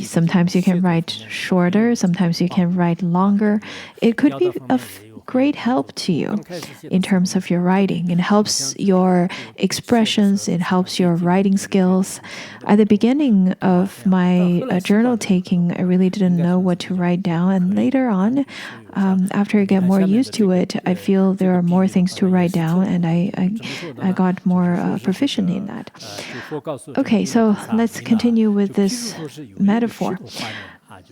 Sometimes you can write shorter, sometimes you can write longer. It could be of great help to you in terms of your writing. It helps your expressions, it helps your writing skills. At the beginning of my journal taking, I really didn't know what to write down, and later on, after I get more used to it, I feel there are more things to write down, and I got more proficient in that. Okay, so let's continue with this metaphor.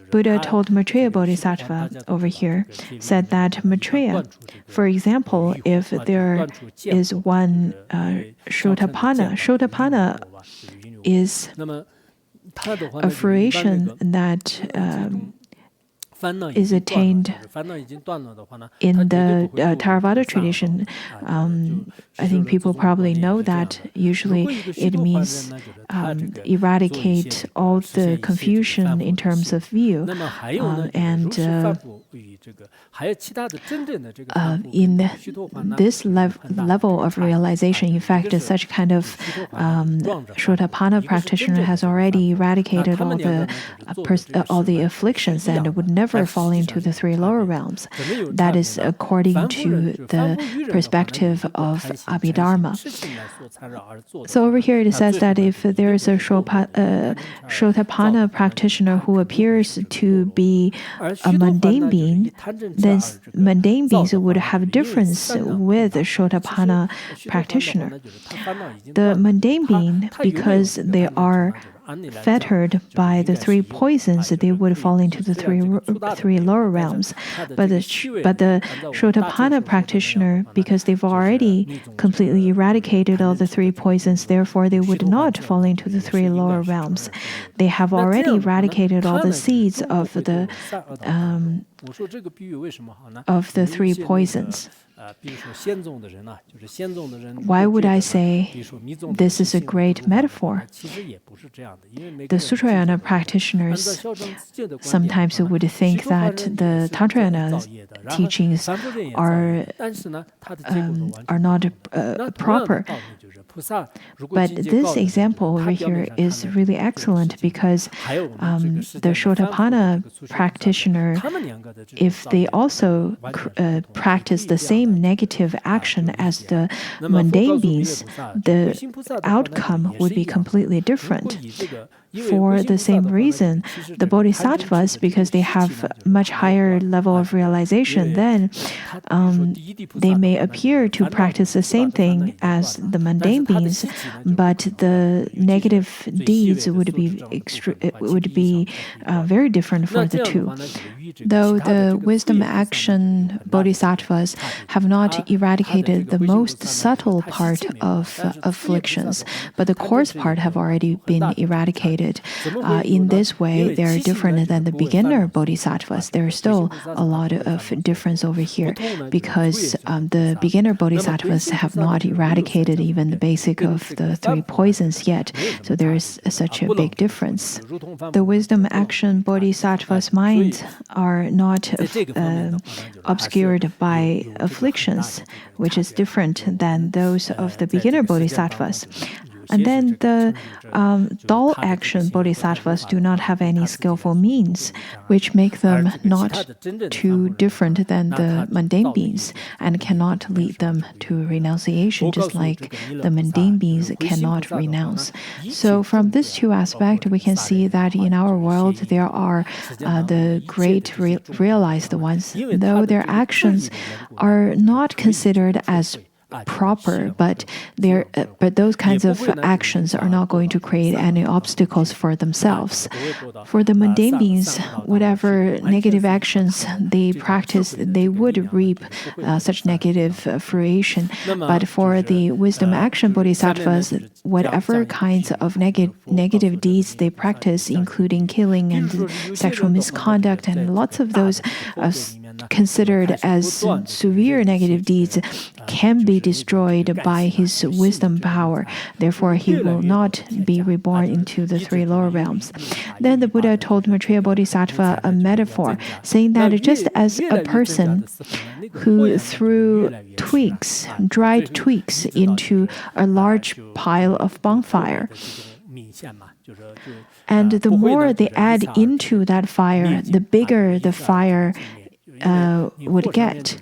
Buddha told Maitreya Bodhisattva over here, said that Maitreya, for example, if there is one Shotapana is a fruition that is attained in the Theravada tradition. I think people probably know that. Usually it means eradicate all the confusion in terms of view. And in this level of realization, in fact, such kind of Shotapana practitioner has already eradicated all the afflictions and would never fall into the three lower realms. That is according to the perspective of Abhidharma. So over here it says that if there is a Shotapana practitioner who appears to be a mundane being, then mundane beings would have difference with a Shotapana practitioner. The mundane being, because they are fettered by the three poisons, they would fall into the three lower realms. But the Shotapana practitioner, because they've already completely eradicated all the three poisons, therefore they would not fall into the three lower realms. They have already eradicated all the seeds of the three poisons. Why would I say this is a great metaphor? The Sutrayana practitioners sometimes would think that the Tantrayana teachings are not proper. But this example over here is really excellent because the Shotapana practitioner, if they also practice the same negative action as the mundane beings, the outcome would be completely different. For the same reason, the Bodhisattvas, because they have much higher level of realization, then they may appear to practice the same thing as the mundane beings, but the negative deeds would be very different for the two. Though the wisdom action bodhisattvas have not eradicated the most subtle part of afflictions, but the coarse part have already been eradicated. In this way, they are different than the beginner bodhisattvas. There is still a lot of difference over here because the beginner bodhisattvas have not eradicated even the basic of the three poisons yet. So there is such a big difference. The wisdom action bodhisattvas' minds are not obscured by afflictions, which is different than those of the beginner bodhisattvas. And then the dull action bodhisattvas do not have any skillful means, which make them not too different than the mundane beings and cannot lead them to renunciation, just like the mundane beings cannot renounce. So from these two aspects, we can see that in our world there are the great realized ones, though their actions are not considered as proper, but those kinds of actions are not going to create any obstacles for themselves. For the mundane beings, whatever negative actions they practice, they would reap such negative fruition. But for the wisdom action bodhisattvas, whatever kinds of negative deeds they practice, including killing and sexual misconduct and lots of those considered as severe negative deeds can be destroyed by his wisdom power. Therefore, he will not be reborn into the three lower realms. Then the Buddha told Maitreya Bodhisattva a metaphor, saying that just as a person who threw twigs, dried twigs, into a large pile of bonfire, and the more they add into that fire, the bigger the fire would get.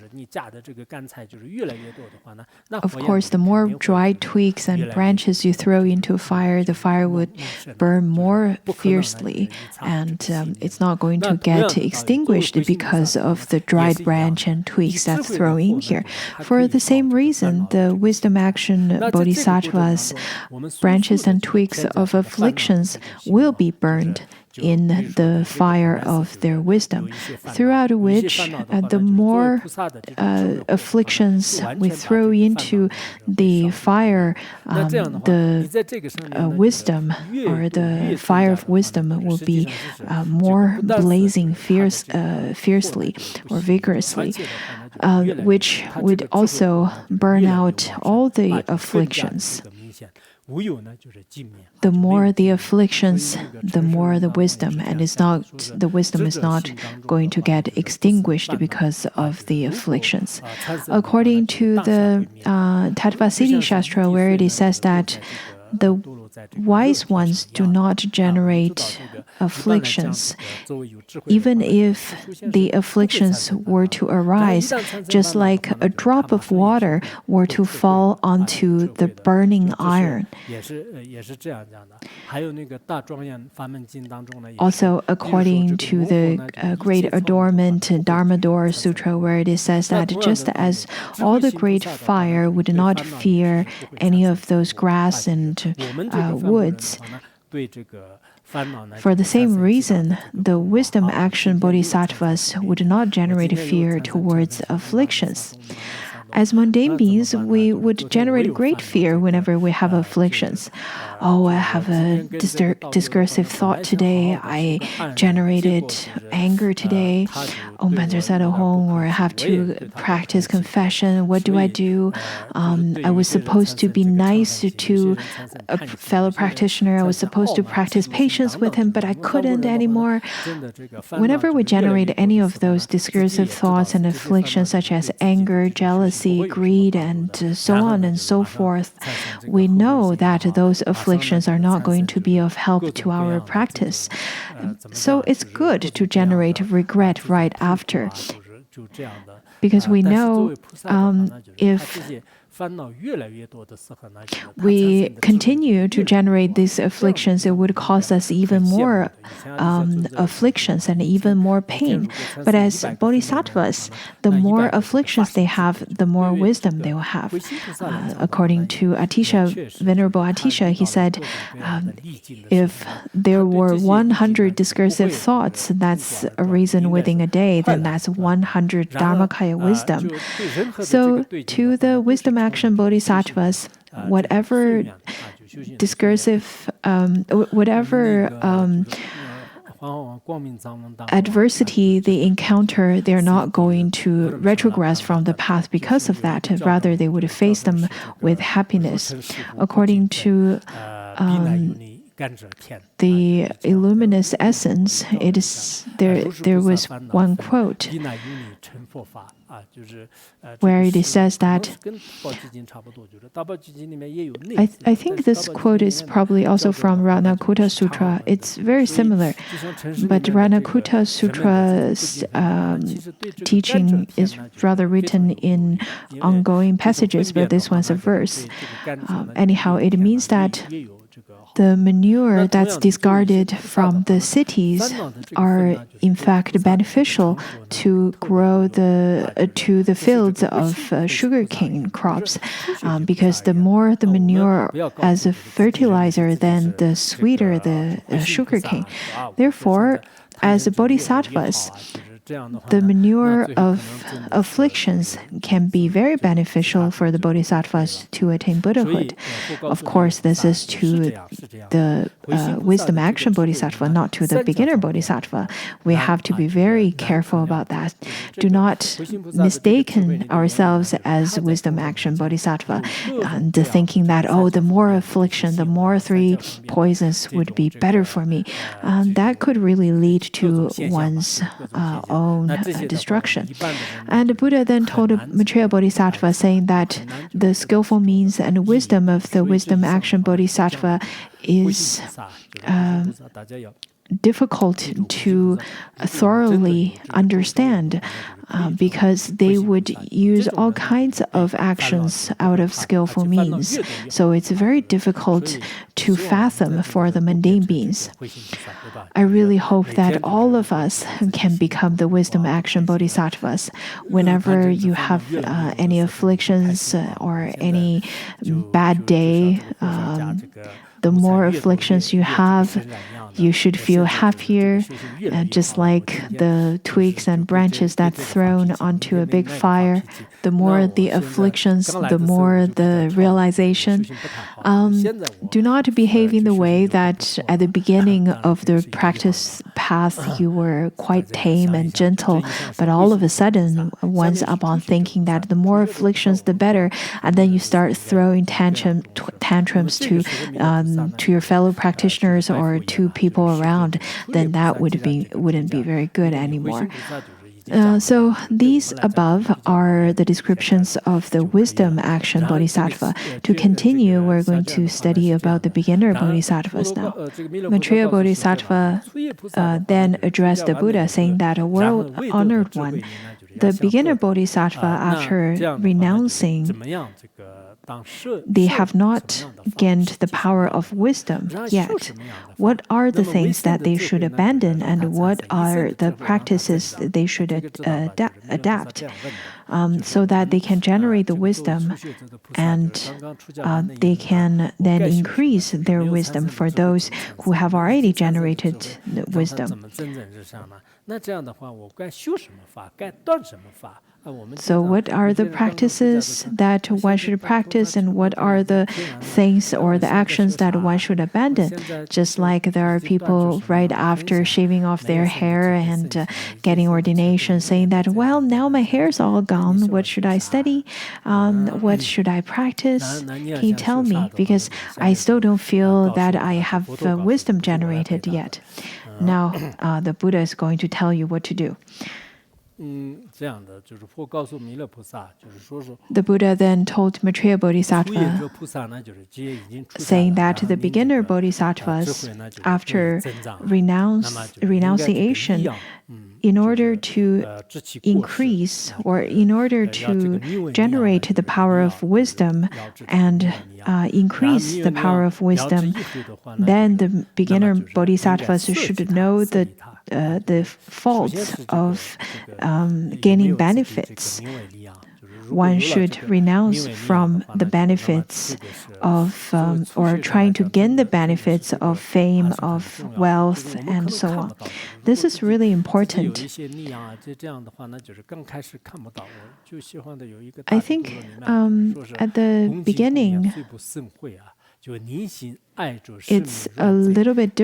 Of course, the more dried twigs and branches you throw into a fire, the fire would burn more fiercely, and it's not going to get extinguished because of the dried branch and twigs that's thrown in here. For the same reason, the wisdom action bodhisattvas, branches and twigs of afflictions will be burned in the fire of their wisdom, throughout which the more afflictions we throw into the fire, the wisdom or the fire of wisdom will be more blazing fiercely or vigorously, which would also burn out all the afflictions. The more the afflictions, the more the wisdom, and the wisdom is not going to get extinguished because of the afflictions. According to the Tattvasiddhi Shastra, where it says that the wise ones do not generate afflictions, even if the afflictions were to arise, just like a drop of water were to fall onto the burning iron. Also, according to the Great Adornment Dharma Door Sutra, where it says that just as all the great fire would not fear any of those grass and woods, for the same reason, the wisdom action bodhisattvas would not generate fear towards afflictions. As mundane beings, we would generate great fear whenever we have afflictions. Oh, I have a discursive thought today. I generated anger today. Oh, or I have to practice confession. What do? I was supposed to be nice to a fellow practitioner. I was supposed to practice patience with him, but I couldn't anymore. Whenever we generate any of those discursive thoughts and afflictions, such as anger, jealousy, greed, and so on and so forth, we know that those afflictions are not going to be of help to our practice. So it's good to generate regret right after, because we know if we continue to generate these afflictions, it would cause us even more afflictions and even more pain. But as bodhisattvas, the more afflictions they have, the more wisdom they will have. According to Atisha, Venerable Atisha, he said, if there were 100 discursive thoughts, that's a reason within a day, then that's 100 Dharmakaya wisdom. So to the wisdom action bodhisattvas, whatever discursive, whatever adversity they encounter, they're not going to retrogress from the path because of that. Rather, they would face them with happiness. According to the Illuminous Essence, it is there was one quote where it says that, I think this quote is probably also from Ranakuta Sutra. It's very similar, but Ranakuta Sutra's teaching is rather written in ongoing passages, but this one's a verse. Anyhow, it means that the manure that's discarded from the cities are in fact beneficial to grow to the fields of sugarcane crops, because the more the manure as a fertilizer, then the sweeter the sugarcane. Therefore, as bodhisattvas, the manure of afflictions can be very beneficial for the bodhisattvas to attain Buddhahood. Of course, this is to the wisdom action bodhisattva, not to the beginner bodhisattva. We have to be very careful about that. Do not mistaken ourselves as wisdom action bodhisattva, and thinking that, oh, the more affliction, the more three poisons would be better for me. That could really lead to one's own destruction. And the Buddha then told Maitreya Bodhisattva, saying that the skillful means and wisdom of the wisdom action bodhisattva is difficult to thoroughly understand because they would use all kinds of actions out of skillful means. So it's very difficult to fathom for the mundane beings. I really hope that all of us can become the wisdom action bodhisattvas. Whenever you have any afflictions or any bad day, the more afflictions you have, you should feel happier, just like the twigs and branches that's thrown onto a big fire. The more the afflictions, the more the realization. Do not behave in the way that at the beginning of the practice path you were quite tame and gentle, but all of a sudden, once upon thinking that the more afflictions, the better, and then you start throwing tantrums to your fellow practitioners or to people around, then that wouldn't be very good anymore. So these above are the descriptions of the wisdom action bodhisattva. To continue, we're going to study about the beginner bodhisattvas now. Maitreya Bodhisattva then addressed the Buddha, saying that, a world-honored one, the beginner bodhisattva, after renouncing, they have not gained the power of wisdom yet. What are the things that they should abandon, and what are the practices they should adapt so that they can generate the wisdom, and they can then increase their wisdom for those who have already generated the wisdom. So what are the practices that one should practice, and what are the things or the actions that one should abandon? Just like there are people right after shaving off their hair and getting ordination saying that, well, now my hair's all gone. What should I study? What should I practice? Can you tell me? Because I still don't feel that I have wisdom generated yet. Now, the Buddha is going to tell you what to do. The Buddha then told Maitreya Bodhisattva, saying that the beginner bodhisattvas, after renunciation, in order to increase or in order to generate the power of wisdom and increase the power of wisdom, then the beginner bodhisattvas should know the faults of gaining benefits. One should renounce from the benefits of, or trying to gain the benefits of fame, of wealth, and so on. This is really important. I think at the beginning, it's a little bit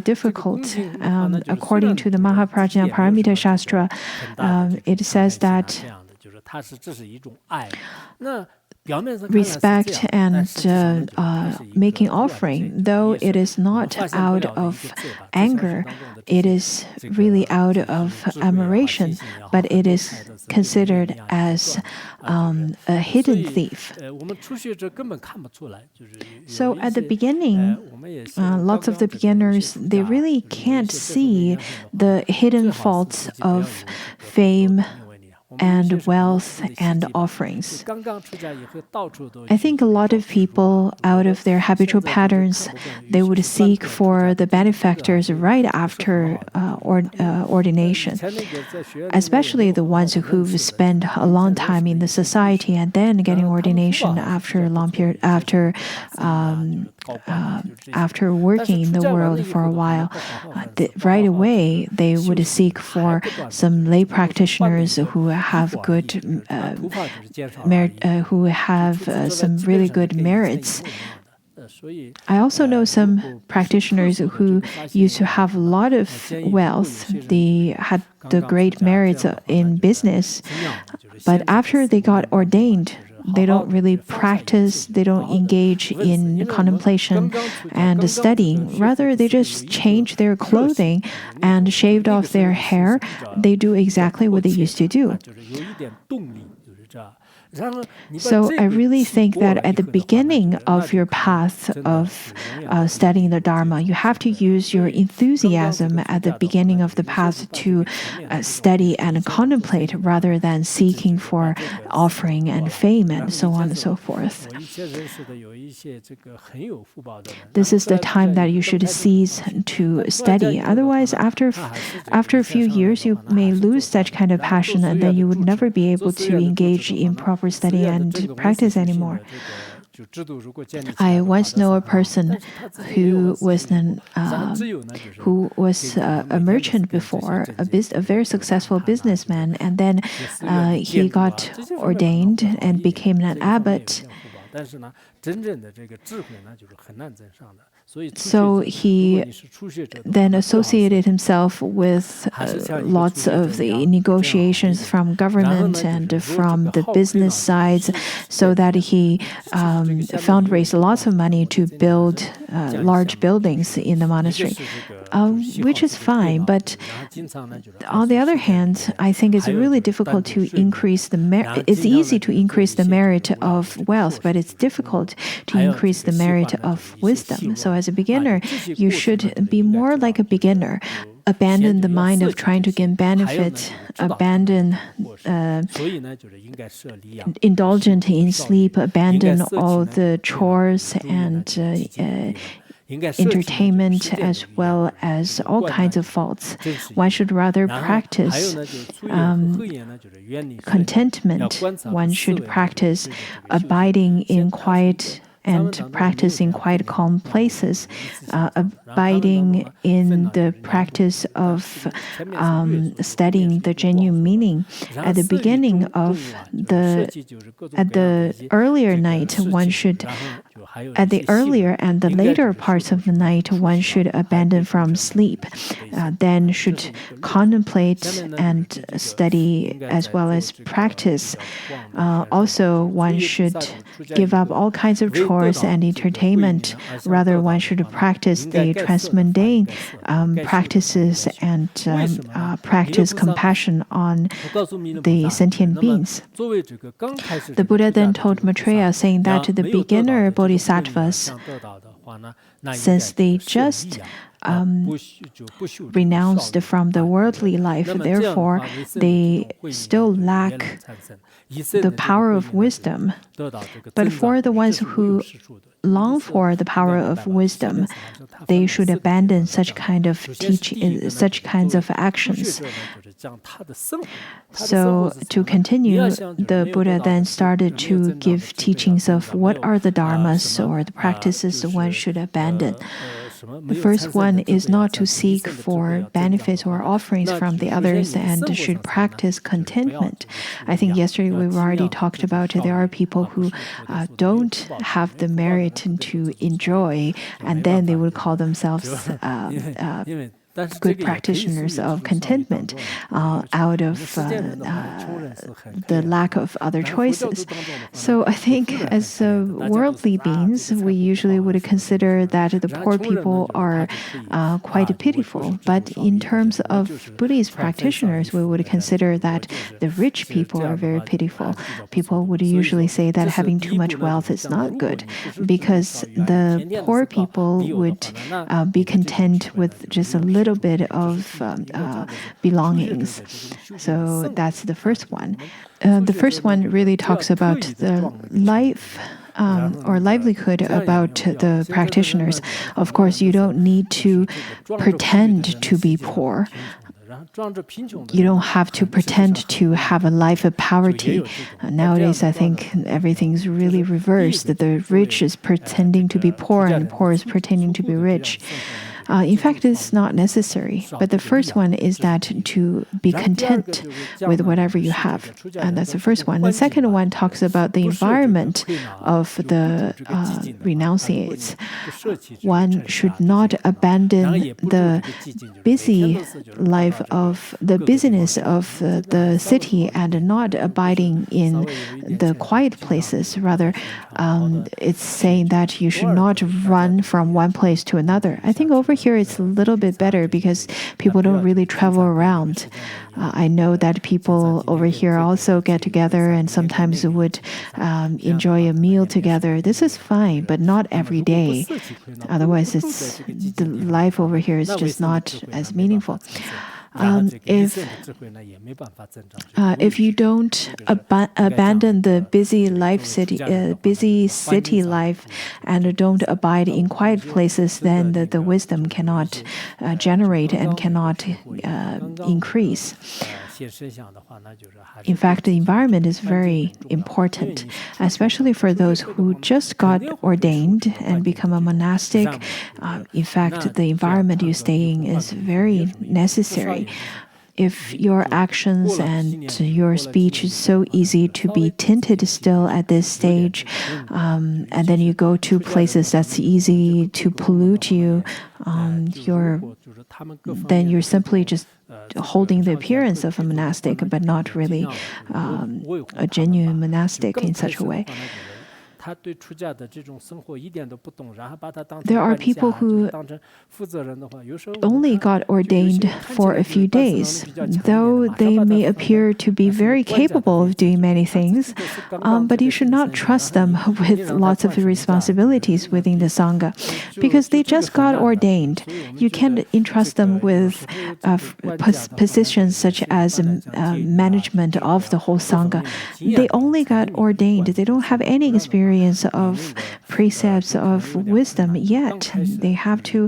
difficult. According to the Mahaprajna Paramita Shastra, it says that respect and making offering, though it is not out of anger, it is really out of admiration, but it is considered as a hidden thief. So at the beginning, lots of the beginners, they really can't see the hidden faults of fame and wealth and offerings. I think a lot of people, out of their habitual patterns, they would seek for the benefactors right after ordination, especially the ones who've spent a long time in the society and then getting ordination after a long period, after working in the world for a while. Right away, they would seek for some lay practitioners who have good who have some really good merits. I also know some practitioners who used to have a lot of wealth. They had the great merits in business, but after they got ordained, they don't really practice, they don't engage in contemplation and studying. Rather, they just change their clothing and shaved off their hair. They do exactly what they used to do. So I really think that at the beginning of your path of studying the Dharma, you have to use your enthusiasm at the beginning of the path to study and contemplate rather than seeking for offering and fame and so on and so forth. This is the time that you should seize to study. Otherwise, after a few years, you may lose such kind of passion and then you would never be able to engage in proper study and practice anymore. I once know a person who was a merchant before, a very successful businessman, and then he got ordained and became an abbot. So he then associated himself with lots of the negotiations from government and from the business sides, so that he fundraised lots of money to build large buildings in the monastery, which is fine. But on the other hand, I think it's really difficult to increase the merit. It's easy to increase the merit of wealth, but it's difficult to increase the merit of wisdom. So as a beginner, you should be more like a beginner. Abandon the mind of trying to gain benefit, abandon indulgent in sleep, abandon all the chores and entertainment as well as all kinds of faults. One should rather practice contentment. One should practice abiding in quiet and practice in quiet, calm places, abiding in the practice of studying the genuine meaning. At the beginning of at the earlier night, one should, at the earlier and the later parts of the night, one should abandon from sleep, then should contemplate and study as well as practice. Also, one should give up all kinds of chores and entertainment. Rather, one should practice the transmundane practices and practice compassion on the sentient beings. The Buddha then told Maitreya, saying that the beginner Bodhisattvas, since they just renounced from the worldly life, therefore they still lack the power of wisdom. But for the ones who long for the power of wisdom, they should abandon such kind of such kinds of actions. So to continue, the Buddha then started to give teachings of what are the dharmas or the practices one should abandon. The first one is not to seek for benefits or offerings from the others and should practice contentment. I think yesterday we've already talked about there are people who don't have the merit to enjoy, and then they would call themselves good practitioners of contentment out of the lack of other choices. So I think as worldly beings, we usually would consider that the poor people are quite pitiful. But in terms of Buddhist practitioners, we would consider that the rich people are very pitiful. People would usually say that having too much wealth is not good, because the poor people would be content with just a little bit of belongings. So that's the first one. The first one really talks about the life or livelihood about the practitioners. Of course, you don't need to pretend to be poor. You don't have to pretend to have a life of poverty. Nowadays, I think everything's really reversed. That the rich is pretending to be poor and the poor is pretending to be rich. In fact, it's not necessary. But the first one is that to be content with whatever you have. And that's the first one. The second one talks about the environment of the renunciates. One should not abandon the busy life of the business of the city and not abiding in the quiet places. Rather, it's saying that you should not run from one place to another. I think over here it's a little bit better because people don't really travel around. I know that people over here also get together and sometimes would enjoy a meal together. This is fine, but not every day. Otherwise, the life over here is just not as meaningful. If you don't abandon the busy city life and don't abide in quiet places, then the wisdom cannot generate and cannot increase. In fact, the environment is very important, especially for those who just got ordained and become a monastic. In fact, the environment you stay in is very necessary. If your actions and your speech is so easy to be tinted still at this stage, and then you go to places that's easy to pollute you, then you're simply just holding the appearance of a monastic, but not really a genuine monastic in such a way. There are people who only got ordained for a few days, though they may appear to be very capable of doing many things, but you should not trust them with lots of responsibilities within the Sangha, because they just got ordained. You can't entrust them with positions such as management of the whole Sangha. They only got ordained. They don't have any experience of precepts of wisdom yet. They have to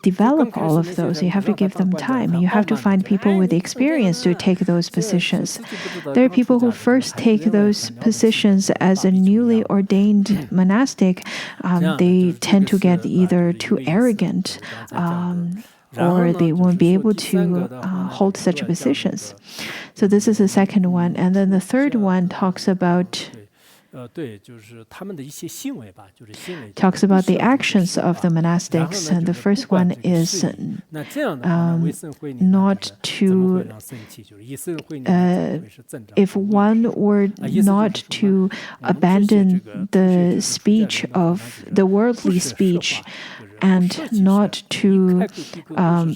develop all of those. You have to give them time. You have to find people with experience to take those positions. There are people who first take those positions as a newly ordained monastic. They tend to get either too arrogant or they won't be able to hold such positions. So this is the second one. And then the third one talks about the actions of the monastics. And the first one is not to, if one were not to abandon the speech of the worldly speech and not to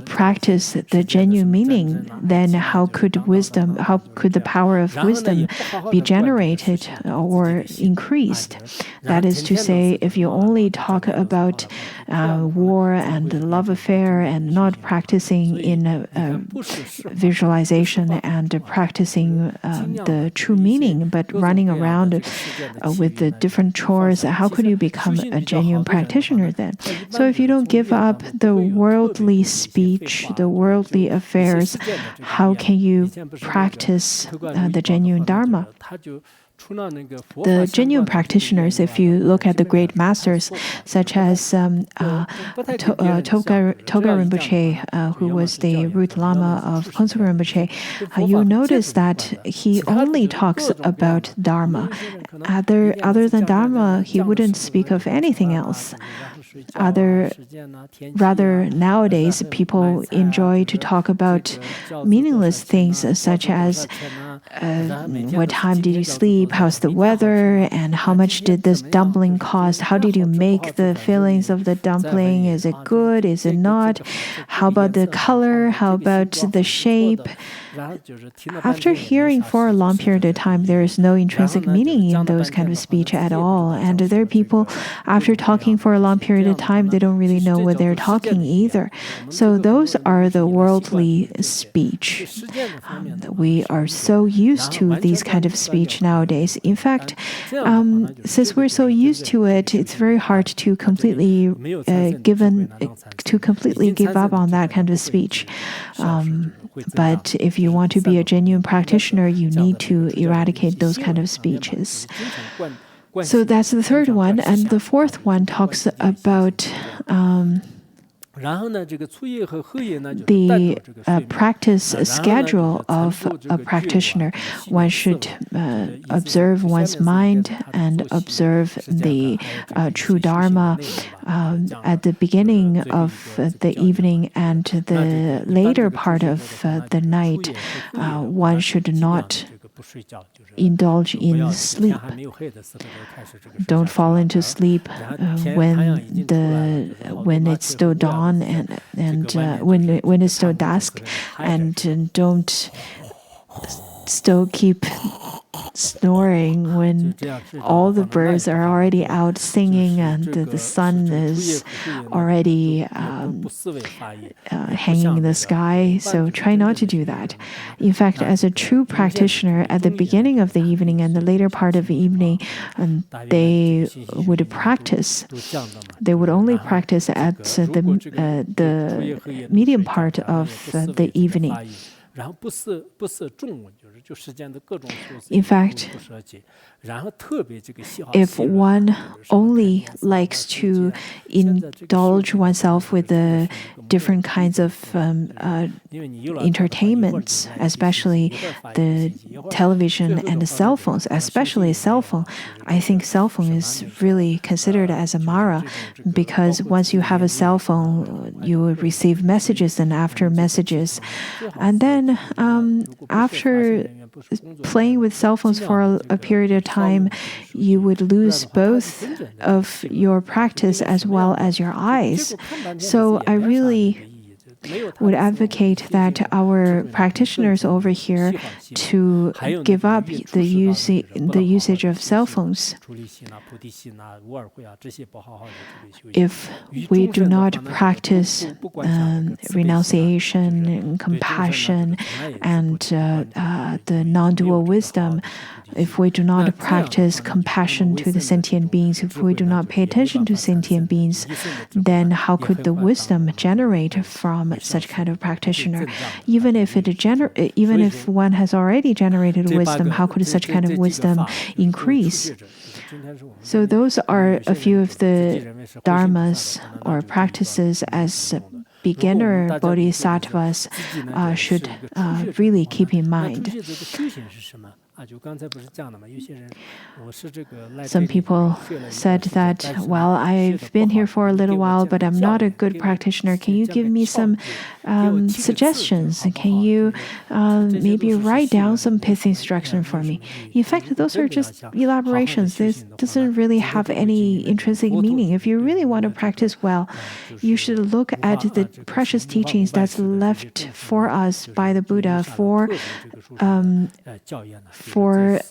practice the genuine meaning, then how could the power of wisdom be generated or increased? That is to say, if you only talk about war and love affair and not practicing in visualization and practicing the true meaning, but running around with the different chores, how could you become a genuine practitioner then? So if you don't give up the worldly speech, the worldly affairs, how can you practice the genuine Dharma? The genuine practitioners, if you look at the great masters, such as Toga Rinpoche, who was the root lama of Phuntsok Rinpoche, you notice that he only talks about Dharma. Other than Dharma, he wouldn't speak of anything else. Rather, nowadays, people enjoy to talk about meaningless things such as what time did you sleep, how's the weather, and how much did this dumpling cost, how did you make the fillings of the dumpling, is it good, is it not, how about the color, how about the shape. After hearing for a long period of time, there is no intrinsic meaning in those kind of speech at all. And there are people, after talking for a long period of time, they don't really know what they're talking either. So those are the worldly speech. We are so used to these kind of speech nowadays. In fact, since we're so used to it, it's very hard to completely give up on that kind of speech. But if you want to be a genuine practitioner, you need to eradicate those kind of speeches. So that's the third one. And the fourth one talks about the practice schedule of a practitioner. One should observe one's mind and observe the true Dharma at the beginning of the evening and the later part of the night. One should not indulge in sleep. Don't fall into sleep when it's still dawn and when it's still dusk, and don't still keep snoring when all the birds are already out singing and the sun is already hanging in the sky. So try not to do that. In fact, as a true practitioner, at the beginning of the evening and the later part of the evening, they would practice. They would only practice at the medium part of the evening. In fact, if one only likes to indulge oneself with the different kinds of entertainments, especially the television and the cell phones, especially cell phone, I think cell phone is really considered as a Mara, because once you have a cell phone, you will receive messages and after messages. And then after playing with cell phones for a period of time, you would lose both of your practice as well as your eyes. So I really would advocate that our practitioners over here to give up the usage of cell phones. If we do not practice renunciation, compassion, and the non-dual wisdom, if we do not practice compassion to the sentient beings, if we do not pay attention to sentient beings, then how could the wisdom generate from such kind of practitioner? Even if one has already generated wisdom, how could such kind of wisdom increase? So those are a few of the dharmas or practices as beginner bodhisattvas should really keep in mind. Some people said that, well, I've been here for a little while, but I'm not a good practitioner. Can you give me some suggestions? Can you maybe write down some pithy instruction for me? In fact, those are just elaborations. This doesn't really have any intrinsic meaning. If you really want to practice well, you should look at the precious teachings that's left for us by the Buddha for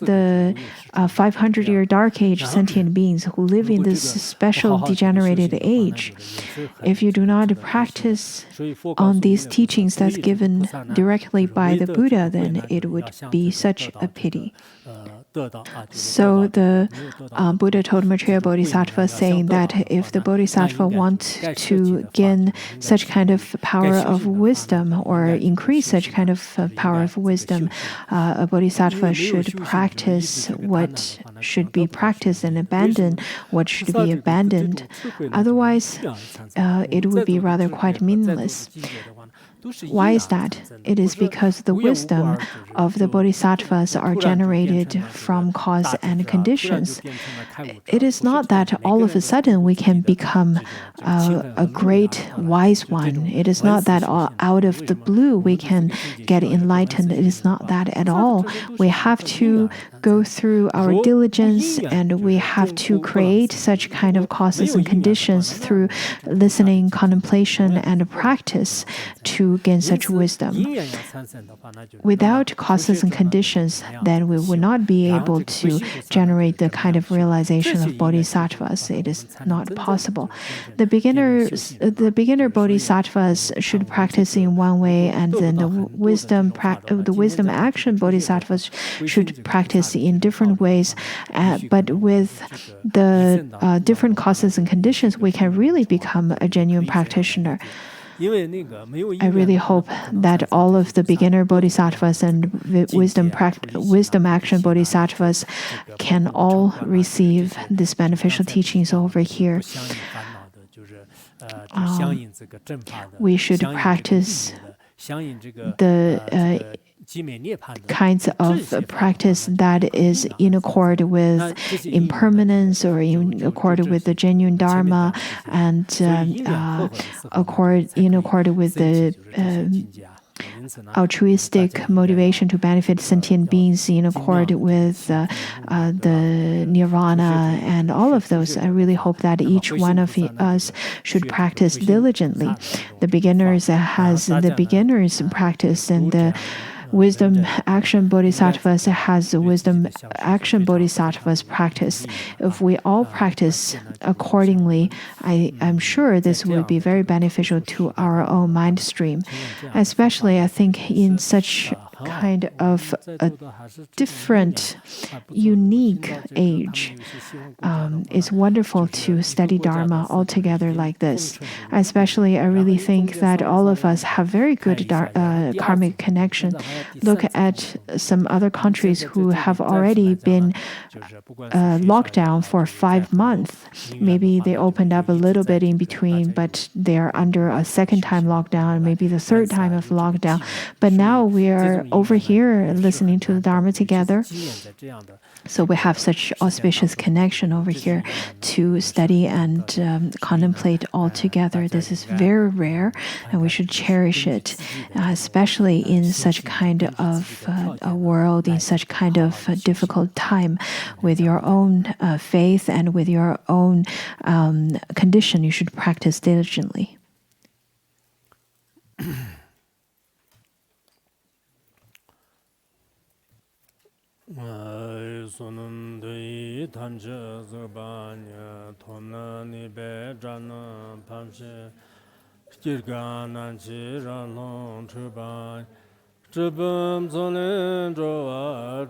the 500-year dark age sentient beings who live in this special degenerated age. If you do not practice on these teachings that's given directly by the Buddha, then it would be such a pity. So the Buddha told Maitreya Bodhisattva, saying that if the Bodhisattva wants to gain such kind of power of wisdom or increase such kind of power of wisdom, a Bodhisattva should practice what should be practiced and abandon what should be abandoned. Otherwise, it would be rather quite meaningless. Why is that? It is because the wisdom of the bodhisattvas are generated from cause and conditions. It is not that all of a sudden we can become a great wise one. It is not that out of the blue we can get enlightened. It is not that at all. We have to go through our diligence and we have to create such kind of causes and conditions through listening, contemplation, and practice to gain such wisdom. Without causes and conditions, then we would not be able to generate the kind of realization of bodhisattvas. It is not possible. The beginner bodhisattvas should practice in one way, and then the wisdom action bodhisattvas should practice in different ways. But with the different causes and conditions, we can really become a genuine practitioner. I really hope that all of the beginner bodhisattvas and wisdom action bodhisattvas can all receive these beneficial teachings over here. we should practice the kinds of practice that is in accord with impermanence or in accord with the genuine Dharma and in accord with the altruistic motivation to benefit sentient beings in accord with the nirvana and all of those. I really hope that each one of us should practice diligently. The beginners has the beginners practice, and the Wisdom Action Bodhisattvas has the Wisdom Action Bodhisattvas practice. If we all practice accordingly, I'm sure this will be very beneficial to our own mind stream. Especially, I think, in such kind of a different, unique age, it's wonderful to study Dharma all together like this. Especially, I really think that all of us have very good karmic connection. Look at some other countries who have already been locked down for 5 months. Maybe they opened up a little bit in between, but they are under a second time lockdown, maybe the third time of lockdown. But now we are over here listening to the Dharma together. So we have such auspicious connection over here to study and contemplate all together. This is very rare, and we should cherish it, especially in such kind of a world, in such kind of a difficult time. With your own faith and with your own condition, you should practice diligently. Sonun de tanje zbanya tona ni be jana pamse kirgana jiran chuban zbum zonen jo a